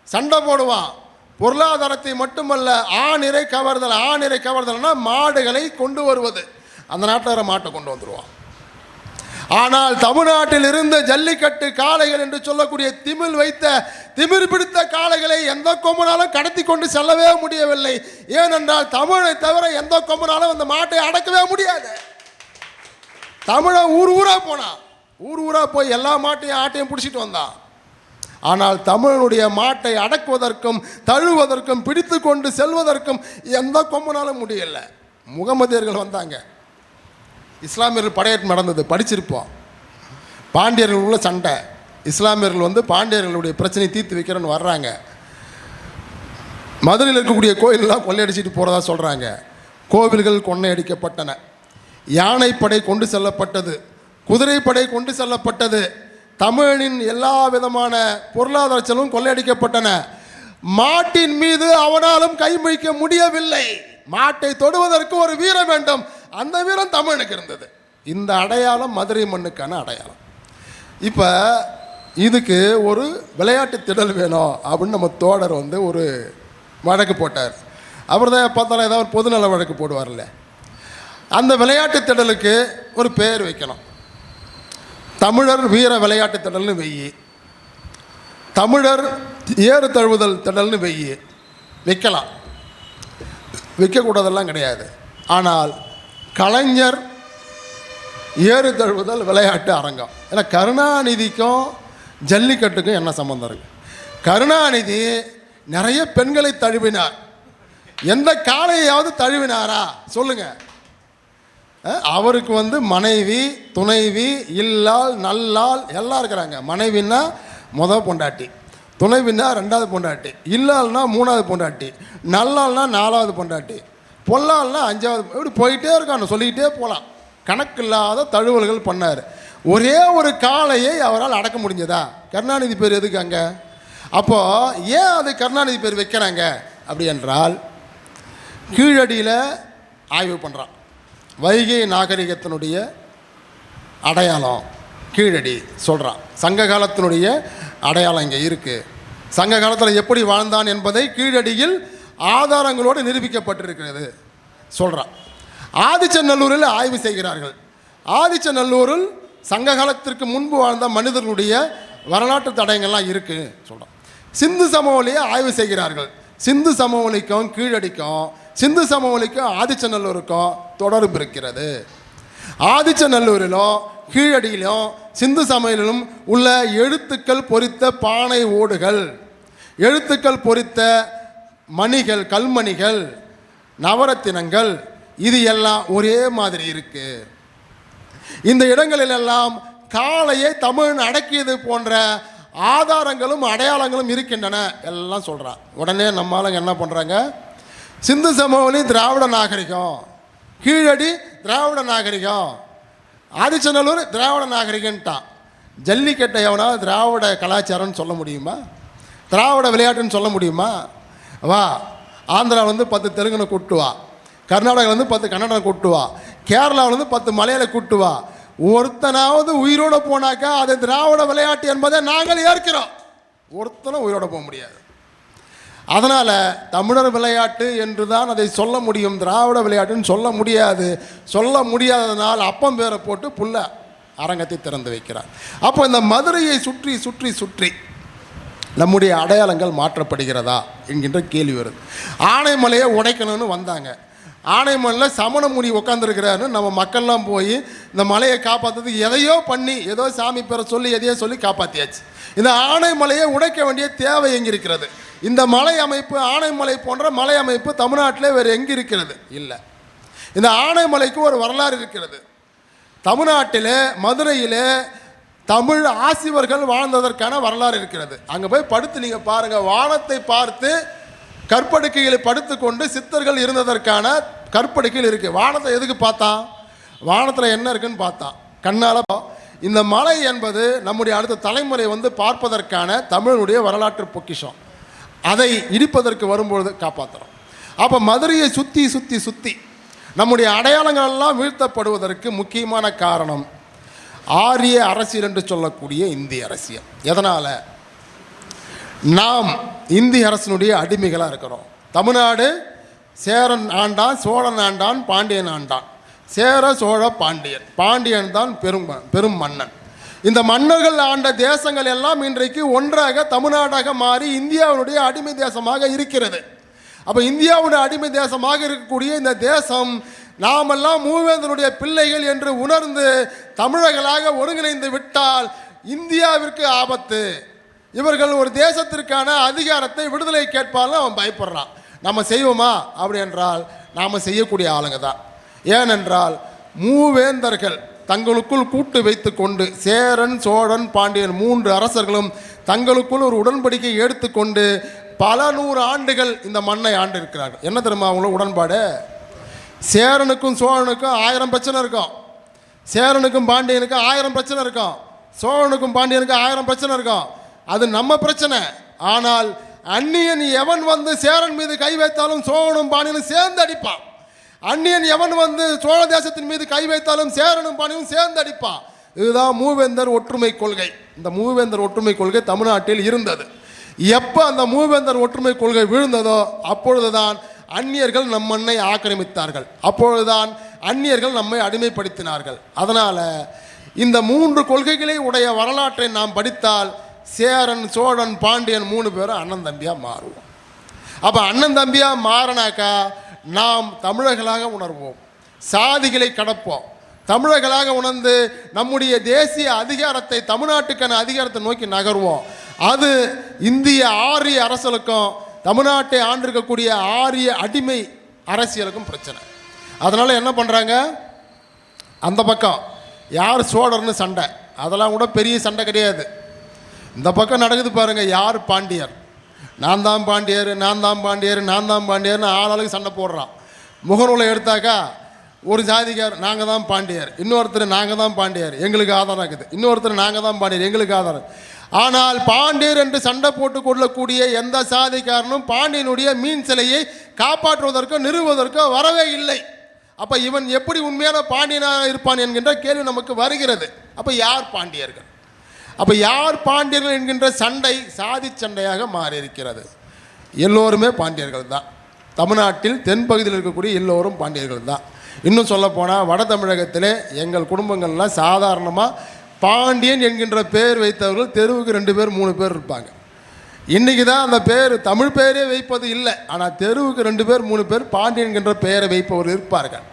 சண்டை போடுவான், பொருளாதாரத்தை மட்டுமல்ல ஆணிரை கவர்தல். ஆணிரை கவர்தல்னா மாடுகளை கொண்டு வருவது, அந்த நாட்டில் மாட்டை கொண்டு வந்துடுவான். ஆனால் தமிழ்நாட்டில் இருந்த ஜல்லிக்கட்டு காளைகள் என்று சொல்லக்கூடிய திமிர் பிடித்த காளைகளை எந்த கொம்பனாலும் கடத்தி கொண்டு செல்லவே முடியவில்லை. ஏனென்றால் தமிழை தவிர எந்த கொம்பனாலும் அந்த மாட்டை அடக்கவே முடியாது. தமிழை ஊராக போனான், ஊராக போய் எல்லா மாட்டையும் ஆட்டையும் பிடிச்சிட்டு வந்தான். ஆனால் தமிழனுடைய மாட்டை அடக்குவதற்கும் தழுவதற்கும் பிடித்து கொண்டு செல்வதற்கும் எந்த கொம்பனாலும் முடியலை. முகமதியர்கள் வந்தாங்க, இஸ்லாமியர்கள் படையெடுப்பு நடந்தது, படிச்சிருப்போம். பாண்டியர்கள் உள்ள சண்டை, இஸ்லாமியர்கள் வந்து பாண்டியர்களுடைய பிரச்சனையை தீர்த்து வைக்கிறேன்னு வர்றாங்க. மதுரையில் இருக்கக்கூடிய கோயிலெலாம் கொள்ளையடிச்சிட்டு போகிறதா சொல்கிறாங்க. கோவில்கள் கொள்ளையடிக்கப்பட்டன, யானைப்படை கொண்டு செல்லப்பட்டது, குதிரைப்படை கொண்டு செல்லப்பட்டது, தமிழின் எல்லா விதமான பொருளாதார செலவும் கொள்ளையடிக்கப்பட்டன. மாட்டின் மீது அவனாலும் கை வைக்க முடியவில்லை. மாட்டை தொடுவதற்கு ஒரு வீரம் வேண்டும். அந்த வீரம் தமிழனுக்கு இருந்தது. இந்த அடையாளம் மதுரை மண்ணுக்கான அடையாளம். இப்போ இதுக்கு ஒரு விளையாட்டு திடல் வேணும் அப்படின்னு நம்ம தோழர் வந்து ஒரு வழக்கு போட்டார். அவர் தான் பார்த்தாலும் ஏதாவது ஒரு பொதுநல வழக்கு போடுவார்ல. அந்த விளையாட்டு திடலுக்கு ஒரு பேர் வைக்கணும். தமிழர் வீர விளையாட்டு திடல்னு வெய்யி, தமிழர் ஏறு தழுவுதல் திடல்னு வெய்யி. வைக்கலாம், வைக்கக்கூடாதெல்லாம் கிடையாது. ஆனால் கலைஞர் ஏறு தழுவுதல் விளையாட்டு அரங்கம். ஏன்னா கருணாநிதிக்கும் ஜல்லிக்கட்டுக்கும் என்ன சம்மந்தம் இருக்குது? கருணாநிதி நிறைய பெண்களை தழுவினார். எந்த காளையாவது தழுவினாரா சொல்லுங்க? அவருக்கு வந்து மனைவி, துணைவி, இல்லாள், நல்லாள் எல்லாம் இருக்கிறாங்க. மனைவின்னா முதல் பொண்டாட்டி, துணைவின்னா ரெண்டாவது பொண்டாட்டி, இல்லாள்னா மூணாவது பொண்டாட்டி, நல்லாள்னா நாலாவது பொண்டாட்டி, பொல்லாள்னா அஞ்சாவது. இப்படி போயிட்டே இருக்கான்னு சொல்லிக்கிட்டே போகலாம். கணக்கில்லாத தழுவல்கள் பண்ணார். ஒரே ஒரு காளையை அவரால் அடக்க முடிஞ்சதா? கருணாநிதி பேர் எதுக்கு அங்கே? அப்போது ஏன் அது கருணாநிதி பேர் வைக்கிறாங்க அப்படி என்றால், கீழடியில் ஆய்வு பண்ணுறான். வைகை நாகரிகத்தினுடைய அடையாளம் கீழடி சொல்கிறான். சங்க காலத்தினுடைய அடையாளம் இங்கே இருக்குது. சங்க காலத்தில் எப்படி வாழ்ந்தான் என்பதை கீழடியில் ஆதாரங்களோடு நிரூபிக்கப்பட்டிருக்கிறது சொல்கிறான். ஆதிச்சநல்லூரில் ஆய்வு செய்கிறார்கள். ஆதிச்சநல்லூரில் சங்க காலத்திற்கு முன்பு வாழ்ந்த மனிதர்களுடைய வரலாற்று தடயங்கள்லாம் இருக்குது சொல்கிறான். சிந்து சமவெளியை ஆய்வு செய்கிறார்கள். சிந்து சமவெளிக்கும் கீழடிக்கும், சிந்து சமவெளிக்கும் ஆதிச்சநல்லூருக்கும் தொடர்பு இருக்கிறது. ஆதிச்சநல்லூரிலும் கீழடியிலும் சிந்து சமவெளியிலும் உள்ள எழுத்துக்கள் பொறித்த பானை ஓடுகள், எழுத்துக்கள் பொறித்த மணிகள், கல்மணிகள், நவரத்தினங்கள், இது எல்லாம் ஒரே மாதிரி இருக்கு. இந்த இடங்களிலெல்லாம் காளையை தமிழன் அடக்கியது போன்ற ஆதாரங்களும் அடையாளங்களும் இருக்கின்றன எல்லாம் சொல்கிறான். உடனே நம்ம ஆளுங்க என்ன பண்ணுறாங்க? சிந்து சமவெளி திராவிட நாகரிகம், கீழடி திராவிட நாகரிகம், ஆதிச்சநல்லூர் திராவிட நாகரிகன்ட்டான். ஜல்லிக்கட்டை எவனா திராவிட கலாச்சாரம்னு சொல்ல முடியுமா? திராவிட விளையாட்டுன்னு சொல்ல முடியுமா? வா, ஆந்திராவில் வந்து 10 தெலுங்குனை கூட்டு வா, கர்நாடகாவில் வந்து 10 கன்னடனை கூட்டு வா, கேரளாவில் வந்து 10 மலையாள கூட்டு வா. ஒருத்தனாவது உயிரோடு போனாக்கா அது திராவிட விளையாட்டு என்பதை நாங்கள் ஏற்கிறோம். ஒருத்தனும் உயிரோடு போக முடியாது. அதனால் தமிழர் விளையாட்டு என்று தான் அதை சொல்ல முடியும், திராவிட விளையாட்டுன்னு சொல்ல முடியாது. சொல்ல முடியாததனால் அப்பம் பேரை போட்டு புல்ல அரங்கத்தை திறந்து வைக்கிறார். அப்போ இந்த மதுரையை சுற்றி சுற்றி சுற்றி நம்முடைய அடையாளங்கள் மாற்றப்படுகிறதா என்கின்ற கேள்வி வருது. ஆனைமலையை உடைக்கணும்னு வந்தாங்க. ஆனைமலையில் சமண முனி உட்காந்துருக்கிறாருன்னு நம்ம மக்கள்லாம் போய் இந்த மலையை காப்பாற்றுறதுக்கு எதையோ பண்ணி, ஏதோ சாமி பேரை சொல்லி எதையோ சொல்லி காப்பாற்றியாச்சு. இந்த ஆனைமலையை உடைக்க வேண்டிய தேவை எங்கே இருக்கிறது? இந்த மலை அமைப்பு, ஆனைமலை போன்ற மலை அமைப்பு தமிழ்நாட்டிலே வேறு எங்கே இருக்கிறது? இல்லை. இந்த ஆனைமலைக்கு ஒரு வரலாறு இருக்கிறது. தமிழ்நாட்டில் மதுரையில் தமிழ் ஆசிவர்கள் வாழ்ந்ததற்கான வரலாறு இருக்கிறது. அங்கே போய் படுத்து நீங்கள் பாருங்கள். வானத்தை பார்த்து கற்படுக்கைகளை படுத்து கொண்டு சித்தர்கள் இருந்ததற்கான கற்படுக்கைகள் இருக்குது. வானத்தை எதுக்கு பார்த்தான்? வானத்தில் என்ன இருக்குன்னு பார்த்தான் கண்ணால். இந்த மலை என்பது நம்முடைய அடுத்த தலைமுறை வந்து பார்ப்பதற்கான தமிழனுடைய வரலாற்று பொக்கிஷம். அதை இடிப்பதற்கு வரும்பொழுது காப்பாற்றுறோம். அப்போ மதுரையை சுற்றி சுற்றி சுற்றி நம்முடைய அடையாளங்கள் எல்லாம் வீழ்த்தப்படுவதற்கு முக்கியமான காரணம் ஆரிய அரசியல் என்று சொல்லக்கூடிய இந்திய அரசியல். எதனால்? நாம் இந்திய அரசினுடைய அடிமைகளாக இருக்கிறோம். தமிழ்நாடு சேரன் ஆண்டான், சோழன் ஆண்டான், பாண்டியன் ஆண்டான். சேர சோழ பாண்டியன், பாண்டியன் தான் பெரும் மன்னன். இந்த மன்னர்கள் ஆண்ட தேசங்கள் எல்லாம் இன்றைக்கு ஒன்றாக தமிழ்நாடாக மாறி இந்தியாவுடைய அடிமை தேசமாக இருக்கிறது. அப்போ இந்தியாவுடைய அடிமை தேசமாக இருக்கக்கூடிய இந்த தேசம் நாமெல்லாம் மூவேந்தனுடைய பிள்ளைகள் என்று உணர்ந்து தமிழர்களாக ஒருங்கிணைந்து விட்டால் இந்தியாவிற்கு ஆபத்து. இவர்கள் ஒரு தேசத்திற்கான அதிகாரத்தை விடுதலை கேட்பாலும் அவன் பயப்படுறான். நம்ம செய்வோமா அப்படி என்றால் நாம் செய்யக்கூடிய ஆளுங்க தான். ஏனென்றால் மூவேந்தர்கள் தங்களுக்குள் கூட்டு வைத்து கொண்டு, சேரன் சோழன் பாண்டியன் 3 அரசர்களும் தங்களுக்குள் ஒரு உடன்படிக்கை எடுத்துக்கொண்டு பல 100 ஆண்டுகள் இந்த மண்ணை ஆண்டு இருக்கிறார்கள். என்ன தெரியுமா அவங்களும் உடன்பாடு? சேரனுக்கும் சோழனுக்கும் 1000 பிரச்சனை இருக்கும், சேரனுக்கும் பாண்டியனுக்கும் 1000 பிரச்சனை இருக்கும், சோழனுக்கும் பாண்டியனுக்கும் 1000 பிரச்சனை இருக்கும். அது நம்ம பிரச்சனை. ஆனால் அந்நியன் எவன் வந்து சேரன் மீது கை வைத்தாலும் சோழனும் பாண்டியனும் சேர்ந்து அடிப்பான். அந்நியன் எவன் வந்து சோழ தேசத்தின் மீது கை வைத்தாலும் சேரனும் பாண்டியனும் சேர்ந்து அடிப்பான். இதுதான் மூவேந்தர் ஒற்றுமை கொள்கை. இந்த மூவேந்தர் ஒற்றுமை கொள்கை தமிழ்நாட்டில் இருந்தது. எப்போ அந்த மூவேந்தர் ஒற்றுமை கொள்கை விழுந்ததோ அப்பொழுதுதான் அந்நியர்கள் நம் மண்ணை ஆக்கிரமித்தார்கள். அப்பொழுதுதான் அந்நியர்கள் நம்மை அடிமைப்படுத்தினார்கள். அதனால் இந்த 3 கொள்கைகளை உடைய வரலாற்றை நாம் படித்தால் சேரன், சோழன், பாண்டியன் 3 பேரும் அண்ணன் தம்பியாக மாறுவோம். அப்போ அண்ணன் தம்பியாக மாறினாக்கா நாம் தமிழர்களாக உணர்வோம், சாதிகளை கடப்போம். தமிழர்களாக உணர்ந்து நம்முடைய தேசிய அதிகாரத்தை, தமிழ்நாட்டுக்கான அதிகாரத்தை நோக்கி நகர்வோம். அது இந்திய ஆரிய அரசலுக்கும் தமிழ்நாட்டை ஆண்டிருக்கக்கூடிய ஆரிய அடிமை அரசியலுக்கும் பிரச்சனை. அதனால் என்ன பண்ணுறாங்க, அந்த பக்கம் யார் சோழர்னு சண்டை, அதெல்லாம் கூட பெரிய சண்டை கிடையாது. இந்த பக்கம் நடக்குது பாருங்கள், யார் பாண்டியர், நான் தான் பாண்டியர், நான் தான் பாண்டியர், நான் தான் பாண்டியர்னு ஆளாளுக்கு சண்டை போடுறான். முகநூலை எடுத்தாக்கா ஒரு ஜாதிக்கார் நாங்கள் தான் பாண்டியர், இன்னொருத்தர் நாங்கள் தான் பாண்டியர் எங்களுக்கு ஆதாரம் இருக்குது, இன்னொருத்தர் நாங்கள் தான் பாண்டியர் எங்களுக்கு ஆதாரம். ஆனால் பாண்டியர் என்று சண்டை போட்டு கொள்ளக்கூடிய எந்த சாதிக்காரனும் பாண்டியனுடைய மீன் சிலையை காப்பாற்றுவதற்கோ நிறுவுவதற்கோ வரவே இல்லை. அப்போ இவன் எப்படி உண்மையான பாண்டியனாக இருப்பான் என்கின்ற கேள்வி நமக்கு வருகிறது. அப்போ யார் பாண்டியர்கள்? அப்போ யார் பாண்டியர்கள் என்கின்ற சண்டை சாதி சண்டையாக மாறியிருக்கிறது. எல்லோருமே பாண்டியர்கள் தான். தமிழ்நாட்டில் தென்பகுதியில் இருக்கக்கூடிய எல்லோரும் பாண்டியர்கள் தான். இன்னும் சொல்லப்போனால் வட தமிழகத்திலே எங்கள் குடும்பங்கள்லாம் சாதாரணமாக பாண்டியன் என்கின்ற பெயர் வைத்தவர்கள் தெருவுக்கு 2 பேர் 3 பேர் இருப்பாங்க. இன்றைக்கி தான் அந்த பேர் தமிழ் பெயரே வைப்பது இல்லை, ஆனால் தெருவுக்கு 2 பேர் 3 பேர் பாண்டியன் என்கின்ற பெயரை வைப்பவர் இருப்பார்கள்.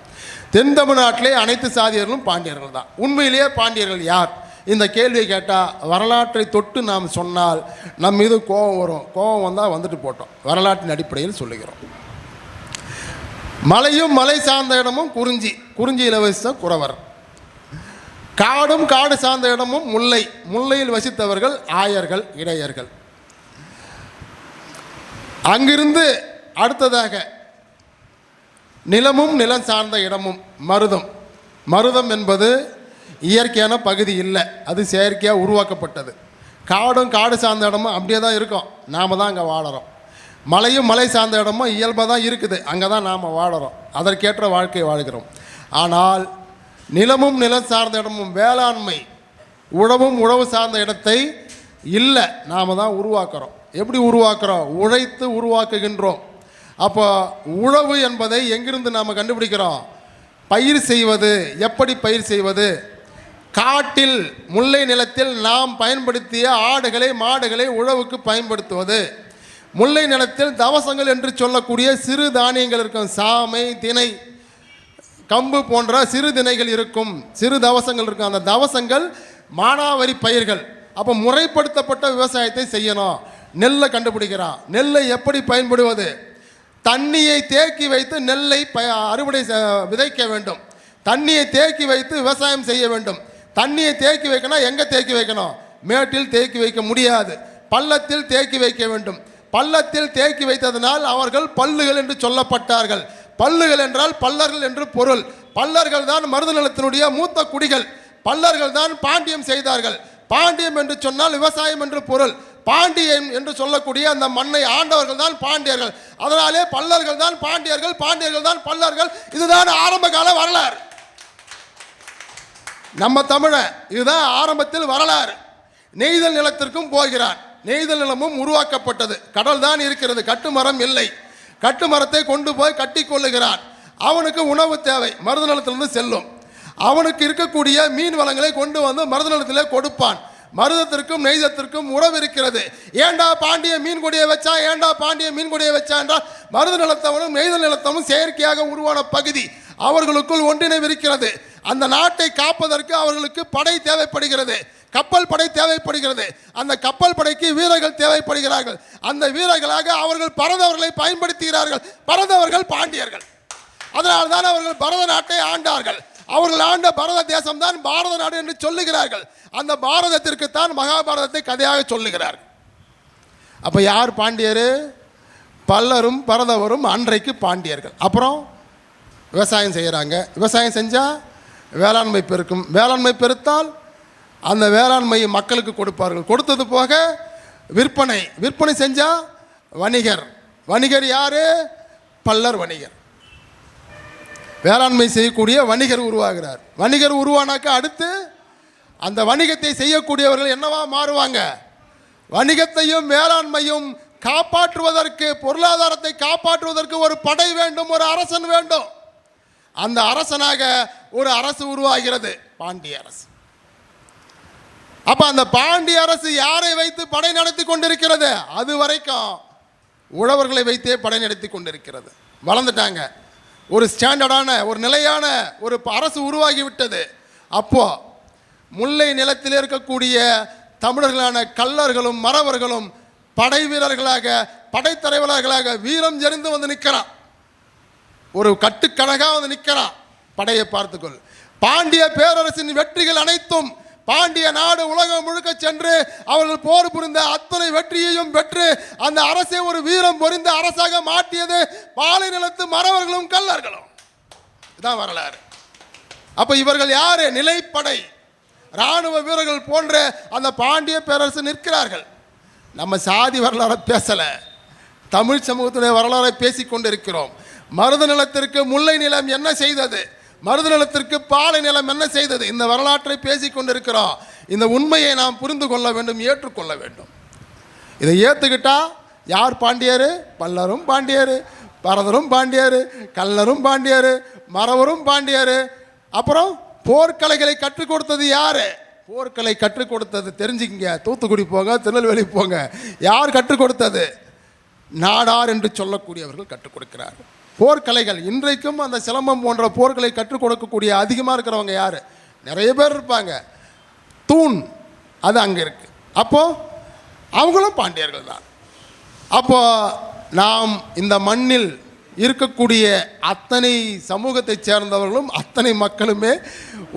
தென் தமிழ்நாட்டிலே அனைத்து சாதியர்களும் பாண்டியர்கள் தான். உண்மையிலேயே பாண்டியர்கள் யார்? இந்த கேள்வியை கேட்டால் வரலாற்றை தொட்டு நாம் சொன்னால் நம் மீது கோபம் வரும். கோபம் வந்தால் வந்துட்டு போட்டோம். வரலாற்றின் அடிப்படையில் சொல்லுகிறோம். மலையும் மலை சார்ந்த இடமும் குறிஞ்சி, குறிஞ்சியில் வசித்த குறவர். காடும் காடு சார்ந்த இடமும் முல்லை, முல்லையில் வசித்தவர்கள் ஆயர்கள், இடையர்கள். அங்கிருந்து அடுத்ததாக நிலமும் நிலம் சார்ந்த இடமும் மருதம். மருதம் என்பது இயற்கையான பகுதி இல்லை, அது செயற்கையாக உருவாக்கப்பட்டது. காடும் காடு சார்ந்த இடமும் அப்படியே தான் இருக்கும், நாம் தான் அங்கே வாழறோம். மலையும் மலை சார்ந்த இடமும் இயல்பாக தான் இருக்குது, அங்கே தான் நாம் வாழறோம், அதற்கேற்ற வாழ்க்கையை வாழ்கிறோம். ஆனால் நிலமும் நிலம் சார்ந்த இடமும் வேளாண்மை, உழவும் உழவு சார்ந்த இடத்தை இல்லை, நாம் தான் உருவாக்குறோம். எப்படி உருவாக்குறோம்? உழைத்து உருவாக்குகின்றோம். அப்போ உழவு என்பதை எங்கிருந்து நாம் கண்டுபிடிக்கிறோம்? பயிர் செய்வது. எப்படி பயிர் செய்வது? காட்டில் முல்லை நிலத்தில் நாம் பயன்படுத்திய ஆடுகளை மாடுகளை உழவுக்கு பயன்படுத்துவது. முல்லை நிலத்தில் தவசங்கள் என்று சொல்லக்கூடிய சிறு தானியங்கள் இருக்கும். சாமை, திணை, கம்பு போன்ற சிறு திணைகள் இருக்கும், சிறு தவசங்கள் இருக்கும். அந்த தவசங்கள் மானாவரி பயிர்கள். அப்போ முறைப்படுத்தப்பட்ட விவசாயத்தை செய்யணும். நெல்லை கண்டுபிடிக்கிறான். நெல்லை எப்படி பயன்படுவது? தண்ணியை தேக்கி வைத்து நெல்லை அறுவடை விதைக்க வேண்டும். தண்ணியை தேக்கி வைத்து விவசாயம் செய்ய வேண்டும். தண்ணியை தேக்கி வைக்கணும். எங்கே தேக்கி வைக்கணும்? மேட்டில் தேக்கி வைக்க முடியாது, பள்ளத்தில் தேக்கி வைக்க வேண்டும். பள்ளத்தில் தேக்கி வைத்ததனால் அவர்கள் பல்லுகள் என்று சொல்லப்பட்டார்கள். பல்லுகள் என்றால் பல்லர்கள் என்று பொருள். பல்லர்கள் தான் மருத நிலத்தினுடைய மூத்த குடிகள். பல்லர்கள் தான் பாண்டியம் செய்தார்கள். பாண்டியம் என்று சொன்னால் விவசாயம் என்று பொருள். பாண்டியன் என்று சொல்லக்கூடிய அந்த மண்ணை ஆண்டவர்கள் தான் பாண்டியர்கள். அதனாலே பல்லர்கள் தான் பாண்டியர்கள், பாண்டியர்கள் தான் பல்லர்கள். இதுதான் ஆரம்ப கால வரலாறு. நம்ம தமிழன் இதுதான் ஆரம்பத்தில் வரலாறு. நெய்தல் நிலத்திற்கும் போகிறான். நெய்தல் நிலமும் உருவாக்கப்பட்டது. கடல் தான் இருக்கிறது, கட்டுமரம் இல்லை. கட்டுமரத்தை கொண்டு போய் கட்டி கொள்ளுகிறான். அவனுக்கு உணவு தேவை, மருத நிலத்திலிருந்து செல்லும். அவனுக்கு இருக்கக்கூடிய மீன் வளங்களை கொண்டு வந்து மருத நிலத்திலே கொடுப்பான். மருதத்திற்கும் நெய்தத்திற்கும் உறவு இருக்கிறது. ஏண்டா பாண்டிய மீன் கொடியை வச்சா, ஏண்டா பாண்டிய மீன் கொடியை வச்சா என்றால் மருத நிலத்தவனும் நெய்தல் நிலத்தவனும் செயற்கையாக உருவான பகுதி. அவர்களுக்குள் ஒன்றிணைவு இருக்கிறது. அந்த நாட்டை காப்பதற்கு அவர்களுக்கு படை தேவைப்படுகிறது, கப்பல் படை தேவைப்படுகிறது. அந்த கப்பல் படைக்கு வீரர்கள் தேவைப்படுகிறார்கள். அந்த வீரர்களாக அவர்கள் பரதவர்களை பயன்படுத்துகிறார்கள். பரதவர்கள் பாண்டியர்கள். அதனால் தான் அவர்கள் பரத நாட்டை ஆண்டார்கள். அவர்கள் ஆண்ட பாரத தேசம்தான் பாரத நாடு என்று சொல்லுகிறார்கள். அந்த பாரதத்திற்குத்தான் மகாபாரதத்தை கதையாக சொல்லுகிறார்கள். அப்போ யார் பாண்டியர்? பல்லரும் பரதவரும் அன்றைக்கு பாண்டியர்கள். அப்புறம் விவசாயம் செய்கிறாங்க. விவசாயம் செஞ்சால் வேளாண்மை பெருக்கும். வேளாண்மை பெருத்தால் அந்த வேளாண்மையை மக்களுக்கு கொடுப்பார்கள். கொடுத்தது போக விற்பனை செஞ்சால் வணிகர். வணிகர் யாரு? பல்லர் வணிகர். வேளாண்மை செய்யக்கூடிய வணிகர் உருவாகிறார். வணிகர் உருவானாக்க அடுத்து அந்த வணிகத்தை செய்யக்கூடியவர்கள் என்னவா மாறுவாங்க? வணிகத்தையும் வேளாண்மையும் காப்பாற்றுவதற்கு, பொருளாதாரத்தை காப்பாற்றுவதற்கு ஒரு படை வேண்டும், ஒரு அரசன் வேண்டும். அந்த அரசனாக ஒரு அரசு உருவாகிறது, பாண்டிய அரசு. அப்ப அந்த பாண்டிய அரசு யாரை வைத்து படை நடத்தி கொண்டிருக்கிறது? அது வரைக்கும் உழவர்களை வைத்தே படை நடத்தி கொண்டிருக்கிறது. வளர்ந்துட்டாங்க, ஒரு ஸ்டாண்டர்டான ஒரு நிலையான ஒரு அரசு உருவாகிவிட்டது. அப்போ முல்லை நிலத்தில் இருக்கக்கூடிய தமிழர்களான கள்ளர்களும் மறவர்களும் படை வீரர்களாக, படைத்தலைவர்களாக வீரம் ஜெறிந்து வந்து நிற்கிறான். ஒரு கட்டுக்கணக்காக வந்து நிற்கிறான். படையை பார்த்துக்கொள். பாண்டிய பேரரசின் வெற்றிகள் அனைத்தும், பாண்டிய நாடு உலகம் முழுக்க சென்று அவர்கள் போர் புரிந்த அத்தனை வெற்றியையும் பெற்று அந்த அரசை ஒரு வீரம் பொறிந்த அரசாக மாற்றியது பாலை நிலத்து மறவர்களும் கள்ளர்களும். இதான் வரலாறு. அப்ப இவர்கள் யாரு? நிலைப்படை இராணுவ வீரர்கள் போன்ற அந்த பாண்டிய பேரரசு நிற்கிறார்கள். நம்ம சாதி வரலாறை பேசல, தமிழ் சமூகத்துடைய வரலாறை பேசிக்கொண்டிருக்கிறோம். மருத நிலத்திற்கு முல்லை நிலம் என்ன செய்தது, மருத நிலத்திற்கு பாலை நிலம் என்ன செய்தது, இந்த வரலாற்றை பேசிக்கொண்டிருக்கிறோம். இந்த உண்மையை நாம் புரிந்து கொள்ள வேண்டும், ஏற்றுக்கொள்ள வேண்டும். இதை ஏற்றுக்கிட்டா யார் பாண்டியர்? பல்லரும் பாண்டியர், பரதரும் பாண்டியர், கல்லரும் பாண்டியர், மறவரும் பாண்டியர். அப்புறம் போர்க்கலைகளை கற்றுக் கொடுத்தது யாரு? போர்க்கலை கற்றுக் கொடுத்தது தெரிஞ்சுக்கிங்க, தூத்துக்குடி போங்க, திருநெல்வேலி போங்க. யார் கற்றுக் கொடுத்தது? நாடார் என்று சொல்லக்கூடியவர்கள் கற்றுக் கொடுக்கிறார். போர்க்கலைகள் இன்றைக்கும் அந்த சிலம்பம் போன்ற போர்களை கற்றுக் கொடுக்கக்கூடிய அதிகமாக இருக்கிறவங்க யார்? நிறைய பேர் இருப்பாங்க. தூண் அது அங்கே இருக்கு. அப்போ அவங்களும் பாண்டியர்கள் தான். அப்போ நாம் இந்த மண்ணில் இருக்கக்கூடிய அத்தனை சமூகத்தை சேர்ந்தவர்களும் அத்தனை மக்களுமே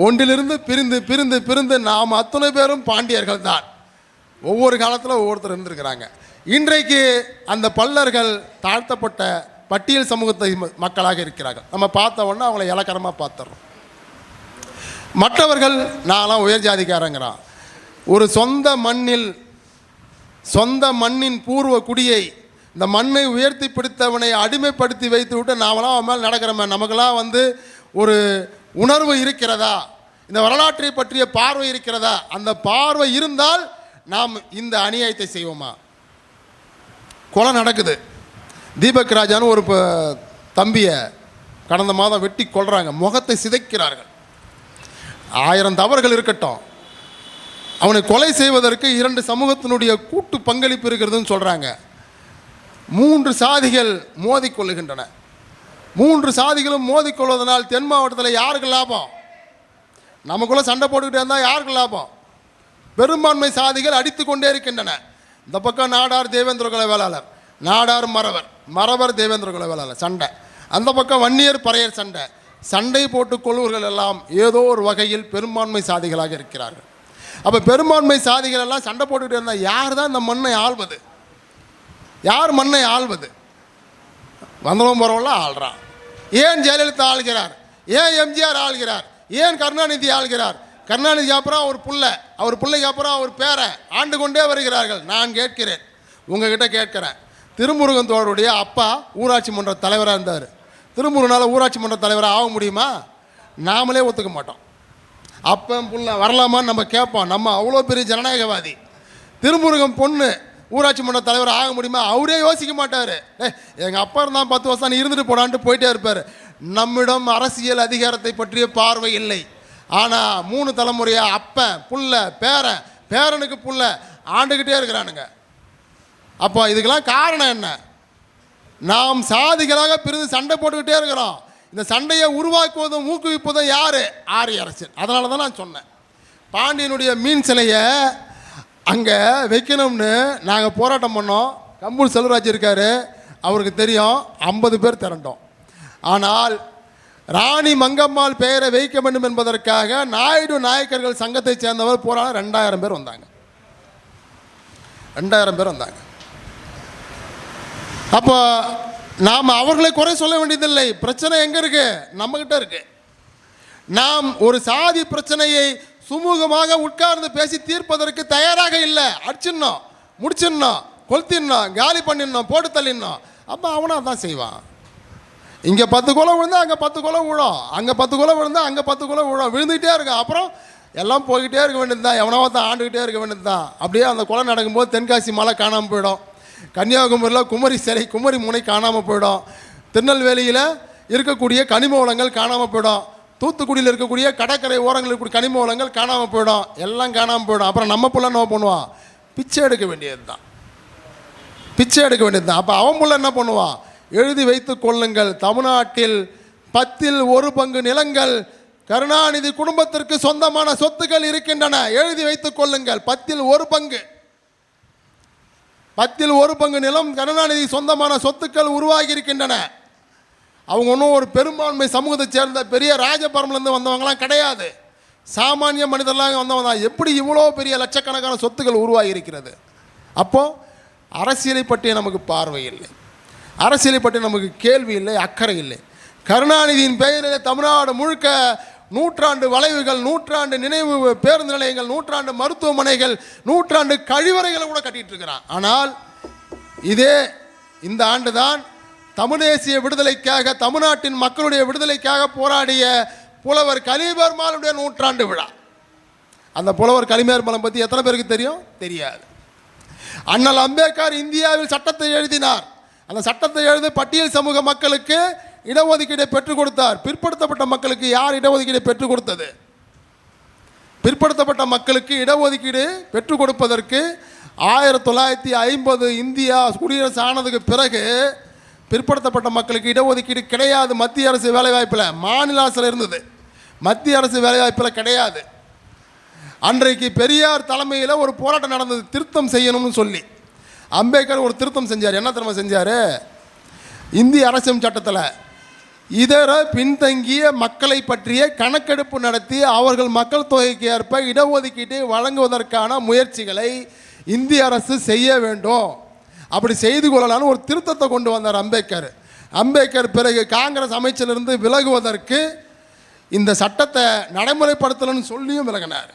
ஒன்றிலிருந்து பிரிந்து பிரிந்து பிரிந்து நாம் அத்தனை பேரும் பாண்டியர்கள் தான். ஒவ்வொரு காலத்தில் ஒவ்வொருத்தர் இருந்திருக்கிறாங்க. இன்றைக்கு அந்த பல்லர்கள் தாழ்த்தப்பட்ட பட்டியல் சமூகத்தை மக்களாக இருக்கிறார்கள். நம்ம பார்த்த உடனே அவங்கள இலக்கரமாக பார்த்துறோம். மற்றவர்கள் நான்லாம் உயர் ஜாதிக்காரங்கிறான். ஒரு சொந்த மண்ணின் பூர்வ குடியை, இந்த மண்ணை உயர்த்தி பிடித்தவனை அடிமைப்படுத்தி வைத்து விட்டு நாமெல்லாம் அவன் மேல் நடக்கிறோமே, நமக்கெல்லாம் ஒரு உணர்வு இருக்கிறதா? இந்த வரலாற்றை பற்றிய பார்வை இருக்கிறதா? அந்த பார்வை இருந்தால் நாம் இந்த அநியாயத்தை செய்வோமா? கொலை நடக்குது. தீபக் ராஜான்னு ஒரு தம்பியை கடந்த மாதம் வெட்டி கொள்றாங்க, முகத்தை சிதைக்கிறார்கள். 1000 தவறுகள் இருக்கட்டும், அவனை கொலை செய்வதற்கு 2 சமூகத்தினுடைய கூட்டு பங்களிப்பு இருக்கிறதுன்னு சொல்கிறாங்க. 3 சாதிகள் மோதிக்கொள்ளுகின்றன. 3 சாதிகளும் மோதிக்கொள்வதனால் தென் மாவட்டத்தில் யாருக்கு லாபம்? நமக்குள்ளே சண்டை போட்டுக்கிட்டே இருந்தால் யாருக்கு லாபம்? பெரும்பான்மை சாதிகள் அடித்து கொண்டே இருக்கின்றன. இந்த பக்கம் நாடார் தேவேந்திர குல வேளாளர், நாடார் மறவர் தேவேந்திர குல வேளாளர் சண்டை, அந்த பக்கம் வன்னியர் பறையர் சண்டை போட்டு கொள்வர்கள் எல்லாம் ஏதோ ஒரு வகையில் பெரும்பான்மை சாதிகளாக இருக்கிறார்கள். அப்போ பெரும்பான்மை சாதிகள் எல்லாம் சண்டை போட்டுக்கிட்டே இருந்தால் யார் தான் இந்த மண்ணை ஆள்வது? யார் மண்ணை ஆள்வது? வந்தவன் போகிறவங்களாம் ஆள்றான். ஏன் ஜெயலலிதா ஆள்கிறார்? ஏன் எம்ஜிஆர் ஆள்கிறார்? ஏன் கருணாநிதி ஆள்கிறார்? கருணாநிதி அப்புறம் அவர் பிள்ளைக்கு அப்புறம் அவர் பேரை ஆண்டு கொண்டே வருகிறார்கள். நான் கேட்கிறேன், உங்ககிட்ட கேட்குறேன், திருமுருகன் தோழருடைய அப்பா ஊராட்சி மன்ற தலைவராக இருந்தார். திருமுருகனால் ஊராட்சி மன்ற தலைவராக ஆக முடியுமா? நாமளே ஒத்துக்க மாட்டோம். அப்போ புள்ள வரலாமான்னு நம்ம கேட்போம். நம்ம அவ்வளோ பெரிய ஜனநாயகவாதி. திருமுருகன் பொண்ணு ஊராட்சி மன்ற தலைவர் ஆக முடியுமா? அவரே யோசிக்க மாட்டார். எங்கள் அப்பா இருந்தால் 10 வருஷம் நீ இருந்துட்டு போடான்ட்டு போயிட்டே இருப்பார். நம்மிடம் அரசியல் அதிகாரத்தை பற்றிய பார்வை இல்லை. ஆனால் 3 தலைமுறையாக அப்பன் புள்ள பேரனுக்கு புள்ள ஆண்டுக்கிட்டே இருக்கிறானுங்க. அப்போ இதுக்கெல்லாம் காரணம் என்ன? நாம் சாதிகளாக பிரிந்து சண்டை போட்டுக்கிட்டே இருக்கிறோம். இந்த சண்டையை உருவாக்குவதும் ஊக்குவிப்பதும் யார்? ஆரிய அரசியல். அதனால தான் நான் சொன்னேன், பாண்டியனுடைய மீன் சிலையை அங்கே வைக்கணும்னு நாங்கள் போராட்டம் பண்ணோம். கம்பூர் செல்வராஜ் இருக்கார், அவருக்கு தெரியும், 50 பேர் திரண்டோம். ஆனால் ராணி மங்கம்மாள் பெயரை வைக்க வேண்டும் என்பதற்காக நாயுடு நாயக்கர்கள் சங்கத்தை சேர்ந்தவர் போராட 2000 பேர் வந்தாங்க. 2000 பேர் வந்தாங்க. அப்போ நாம் அவர்களை குறை சொல்ல வேண்டியதில்லை. பிரச்சனை எங்கே இருக்கு? நம்மகிட்ட இருக்கு. நாம் ஒரு சாதி பிரச்சனையை சுமூகமாக உட்கார்ந்து பேசி தீர்ப்பதற்கு தயாராக இல்லை. அடிச்சிடணும், முடிச்சிடணும், கொளுத்திடணும், காலி பண்ணிடணும், போட்டு தள்ளிடணும். அப்போ அவனும் அதான் செய்வான். இங்கே 10 குலம் விழுந்தால் அங்கே 10 குலம் விழும், அங்கே 10 குலம் விழுந்தால் அங்கே 10 குலம் விழும், விழுந்துகிட்டே இருக்கும். அப்புறம் எல்லாம் போய்கிட்டே இருக்க வேண்டியது தான், எவனவோ தான் ஆண்டுக்கிட்டே இருக்க வேண்டியது தான். அப்படியே அந்த குலம் நடக்கும்போது தென்காசி மலை காணாமல் போயிடும், கன்னியாகுமரியில் குமரி சிலை குமரி முனை காணாமல் போயிடும், திருநெல்வேலியில் இருக்கக்கூடிய கனிம வளங்கள் காணாமல் போயிடும், தூத்துக்குடியில் இருக்கக்கூடிய கடற்கரை ஓரங்களில் இருக்கக்கூடிய கனிம வளங்கள் காணாமல் போயிடும், எல்லாம் காணாமல் போயிடும். அப்புறம் நம்ம புள்ள என்ன பண்ணுவான்? பிச்சை எடுக்க வேண்டியது தான், பிச்சை எடுக்க வேண்டியது தான். அப்போ அவன் புள்ள என்ன பண்ணுவான்? எழுதி வைத்து கொள்ளுங்கள், தமிழ்நாட்டில் 10ல் 1 பங்கு நிலங்கள் கருணாநிதி குடும்பத்திற்கு சொந்தமான சொத்துக்கள் இருக்கின்றன. எழுதி வைத்துக் கொள்ளுங்கள், 10ல் 1 பங்கு, 10ல் 1 பங்கு நிலம் கருணாநிதி சொந்தமான சொத்துக்கள் உருவாகி இருக்கின்றன. அவங்க ஒன்றும் ஒரு பெரும்பான்மை சமூகத்தை சேர்ந்த பெரிய ராஜபரம்லேருந்து வந்தவங்களாம் கிடையாது, சாமானிய மனிதர்லாம் வந்தவங்க தான். எப்படி இவ்வளோ பெரிய லட்சக்கணக்கான சொத்துக்கள் உருவாகி இருக்கிறது? அப்போது அரசியலை பற்றிய நமக்கு பார்வை இல்லை, அரசியலை பற்றி நமக்கு கேள்வி இல்லை, அக்கறை இல்லை. கருணாநிதியின் பெயரில் தமிழ்நாடு முழுக்க நூற்றாண்டு வளைவுகள், நூற்றாண்டு நினைவு பேருந்து நிலையங்கள், நூற்றாண்டு மருத்துவமனைகள், நூற்றாண்டு கழிவறைகளை கூட கட்டிகிட்டு இருக்கிறான். ஆனால் இந்த ஆண்டு தான் தமிழ் தேசிய விடுதலைக்காக, தமிழ்நாட்டின் மக்களுடைய விடுதலைக்காக போராடிய புலவர் கலிபெருமாளுடைய நூற்றாண்டு விழா. அந்த புலவர் கலிபெருமாளை பற்றி எத்தனை பேருக்கு தெரியும்? தெரியாது. அண்ணல் அம்பேத்கர் இந்தியாவில் சட்டத்தை எழுதினார். அந்த சட்டத்தை எழுதி பட்டியல் சமூக மக்களுக்கு இடஒதுக்கீடை பெற்றுக் கொடுத்தார். பிற்படுத்தப்பட்ட மக்களுக்கு யார் இடஒதுக்கீடை பெற்றுக் கொடுத்தது? பிற்படுத்தப்பட்ட மக்களுக்கு இடஒதுக்கீடு பெற்றுக் கொடுப்பதற்கு 1950 இந்தியா குடியரசு ஆனதுக்கு பிறகு பிற்படுத்தப்பட்ட மக்களுக்கு இடஒதுக்கீடு கிடையாது. மத்திய அரசு வேலைவாய்ப்பில், மாநில அரசில் இருந்தது, மத்திய அரசு வேலைவாய்ப்பில் கிடையாது. அன்றைக்கு பெரியார் தலைமையில் ஒரு போராட்டம் நடந்தது, திருத்தம் செய்யணும்னு சொல்லி. அம்பேத்கர் ஒரு திருத்தம் செஞ்சார். என்ன திரும்ப செஞ்சார்? இந்திய அரசியல் சட்டத்தில் இதர பின்தங்கிய மக்களை பற்றிய கணக்கெடுப்பு நடத்தி அவர்கள் மக்கள் தொகைக்கு ஏற்ப இடஒதுக்கீட்டை வழங்குவதற்கான முயற்சிகளை இந்திய அரசு செய்ய வேண்டும், அப்படி செய்து கொள்ளலான்னு ஒரு திருத்தத்தை கொண்டு வந்தார் அம்பேத்கர். அம்பேத்கர் பிறகு காங்கிரஸ் அமைச்சரிலிருந்து விலகுவதற்கு இந்த சட்டத்தை நடைமுறைப்படுத்தலன்னு சொல்லியும் விலகினார்.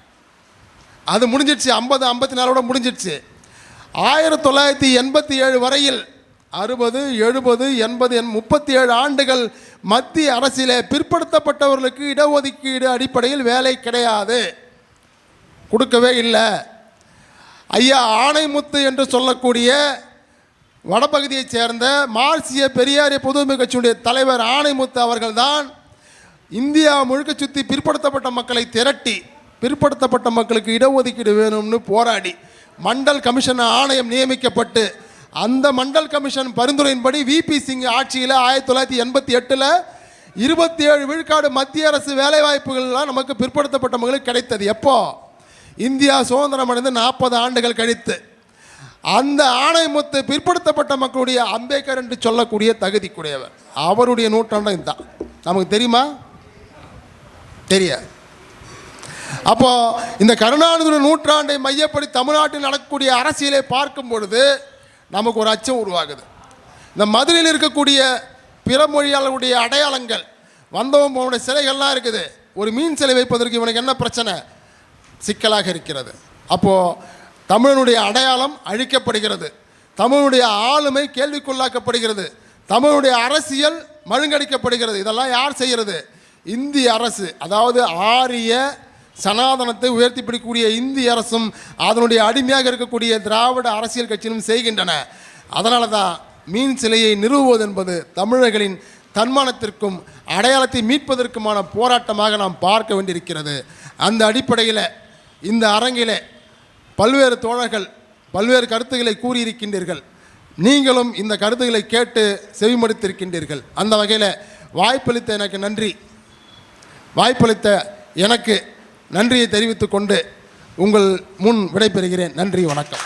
அது முடிஞ்சிடுச்சு, 50-54 முடிஞ்சிடுச்சு. 1987 வரையில் 60, 70, 80, 37 ஆண்டுகள் மத்திய அரசிலே பிற்படுத்தப்பட்டவர்களுக்கு இடஒதுக்கீடு அடிப்படையில் வேலை கிடையாது, கொடுக்கவே இல்லை. ஐயா ஆணைமுத்து என்று சொல்லக்கூடிய வடபகுதியைச் சேர்ந்த மார்க்சிய பெரியாரிய பொதுமை கட்சியுடைய தலைவர் ஆணைமுத்து அவர்கள்தான் இந்தியா முழுக்க சுற்றி பிற்படுத்தப்பட்ட மக்களை திரட்டி பிற்படுத்தப்பட்ட மக்களுக்கு இடஒதுக்கீடு வேணும்னு போராடி மண்டல் கமிஷன் ஆணையம் நியமிக்கப்பட்டு அந்த மண்டல் கமிஷன் பரிந்துரையின்படி விபி சிங் ஆட்சியில் 1988 27 விழுக்காடு மத்திய அரசு வேலைவாய்ப்புகள்லாம் நமக்கு பிற்படுத்தப்பட்ட மக்களுக்கு கிடைத்தது. எப்போ? இந்தியா சுதந்திரம் அடைந்து 40 ஆண்டுகள் கழித்து. அந்த ஆணைமுத்து பிற்படுத்தப்பட்ட மக்களுடைய அம்பேத்கர் என்று சொல்லக்கூடிய தகுதிக்குடையவர். அவருடைய நூற்றாண்டு இதுதான். நமக்கு தெரியுமா? தெரியாது. அப்போ இந்த கருணாநிதியுடைய நூற்றாண்டை மையப்படுத்தி தமிழ்நாட்டில் நடக்கக்கூடிய அரசியலை பார்க்கும் பொழுது நமக்கு ஒரு அச்சம் உருவாகுது. இந்த மதுரையில் இருக்கக்கூடிய பிற மொழியாளர்களுடைய அடையாளங்கள், வந்தவன் போனுடைய சிலைகள்லாம் இருக்குது. ஒரு மீன் சிலை வைப்பதற்கு இவனுக்கு என்ன பிரச்சனை? சிக்கலாக இருக்கிறது. அப்போது தமிழனுடைய அடையாளம் அழிக்கப்படுகிறது, தமிழுடைய ஆளுமை கேள்விக்குள்ளாக்கப்படுகிறது, தமிழுடைய அரசியல் மழுங்கடிக்கப்படுகிறது. இதெல்லாம் யார் செய்கிறது? இந்திய அரசு, அதாவது ஆரிய சனாதனத்தை உயர்த்தி பிடிக்கக்கூடிய இந்திய அரசும் அதனுடைய அடிமையாக இருக்கக்கூடிய திராவிட அரசியல் கட்சியிலும் செய்கின்றன. அதனால தான் மீன் சிலையை நிறுவுவது என்பது தமிழர்களின் தன்மானத்திற்கும் அடையாளத்தை மீட்பதற்குமான போராட்டமாக நாம் பார்க்க வேண்டியிருக்கிறது. அந்த அடிப்படையில் இந்த அரங்கிலே பல்வேறு தோழர்கள் பல்வேறு கருத்துக்களை கூறியிருக்கின்றீர்கள். நீங்களும் இந்த கருத்துக்களை கேட்டு செவிமடுத்திருக்கின்றீர்கள். அந்த வகையில் வாய்ப்பளித்த எனக்கு நன்றியை தெரிவித்துக் கொண்டு உங்கள் முன் விடைபெறுகிறேன். நன்றி, வணக்கம்.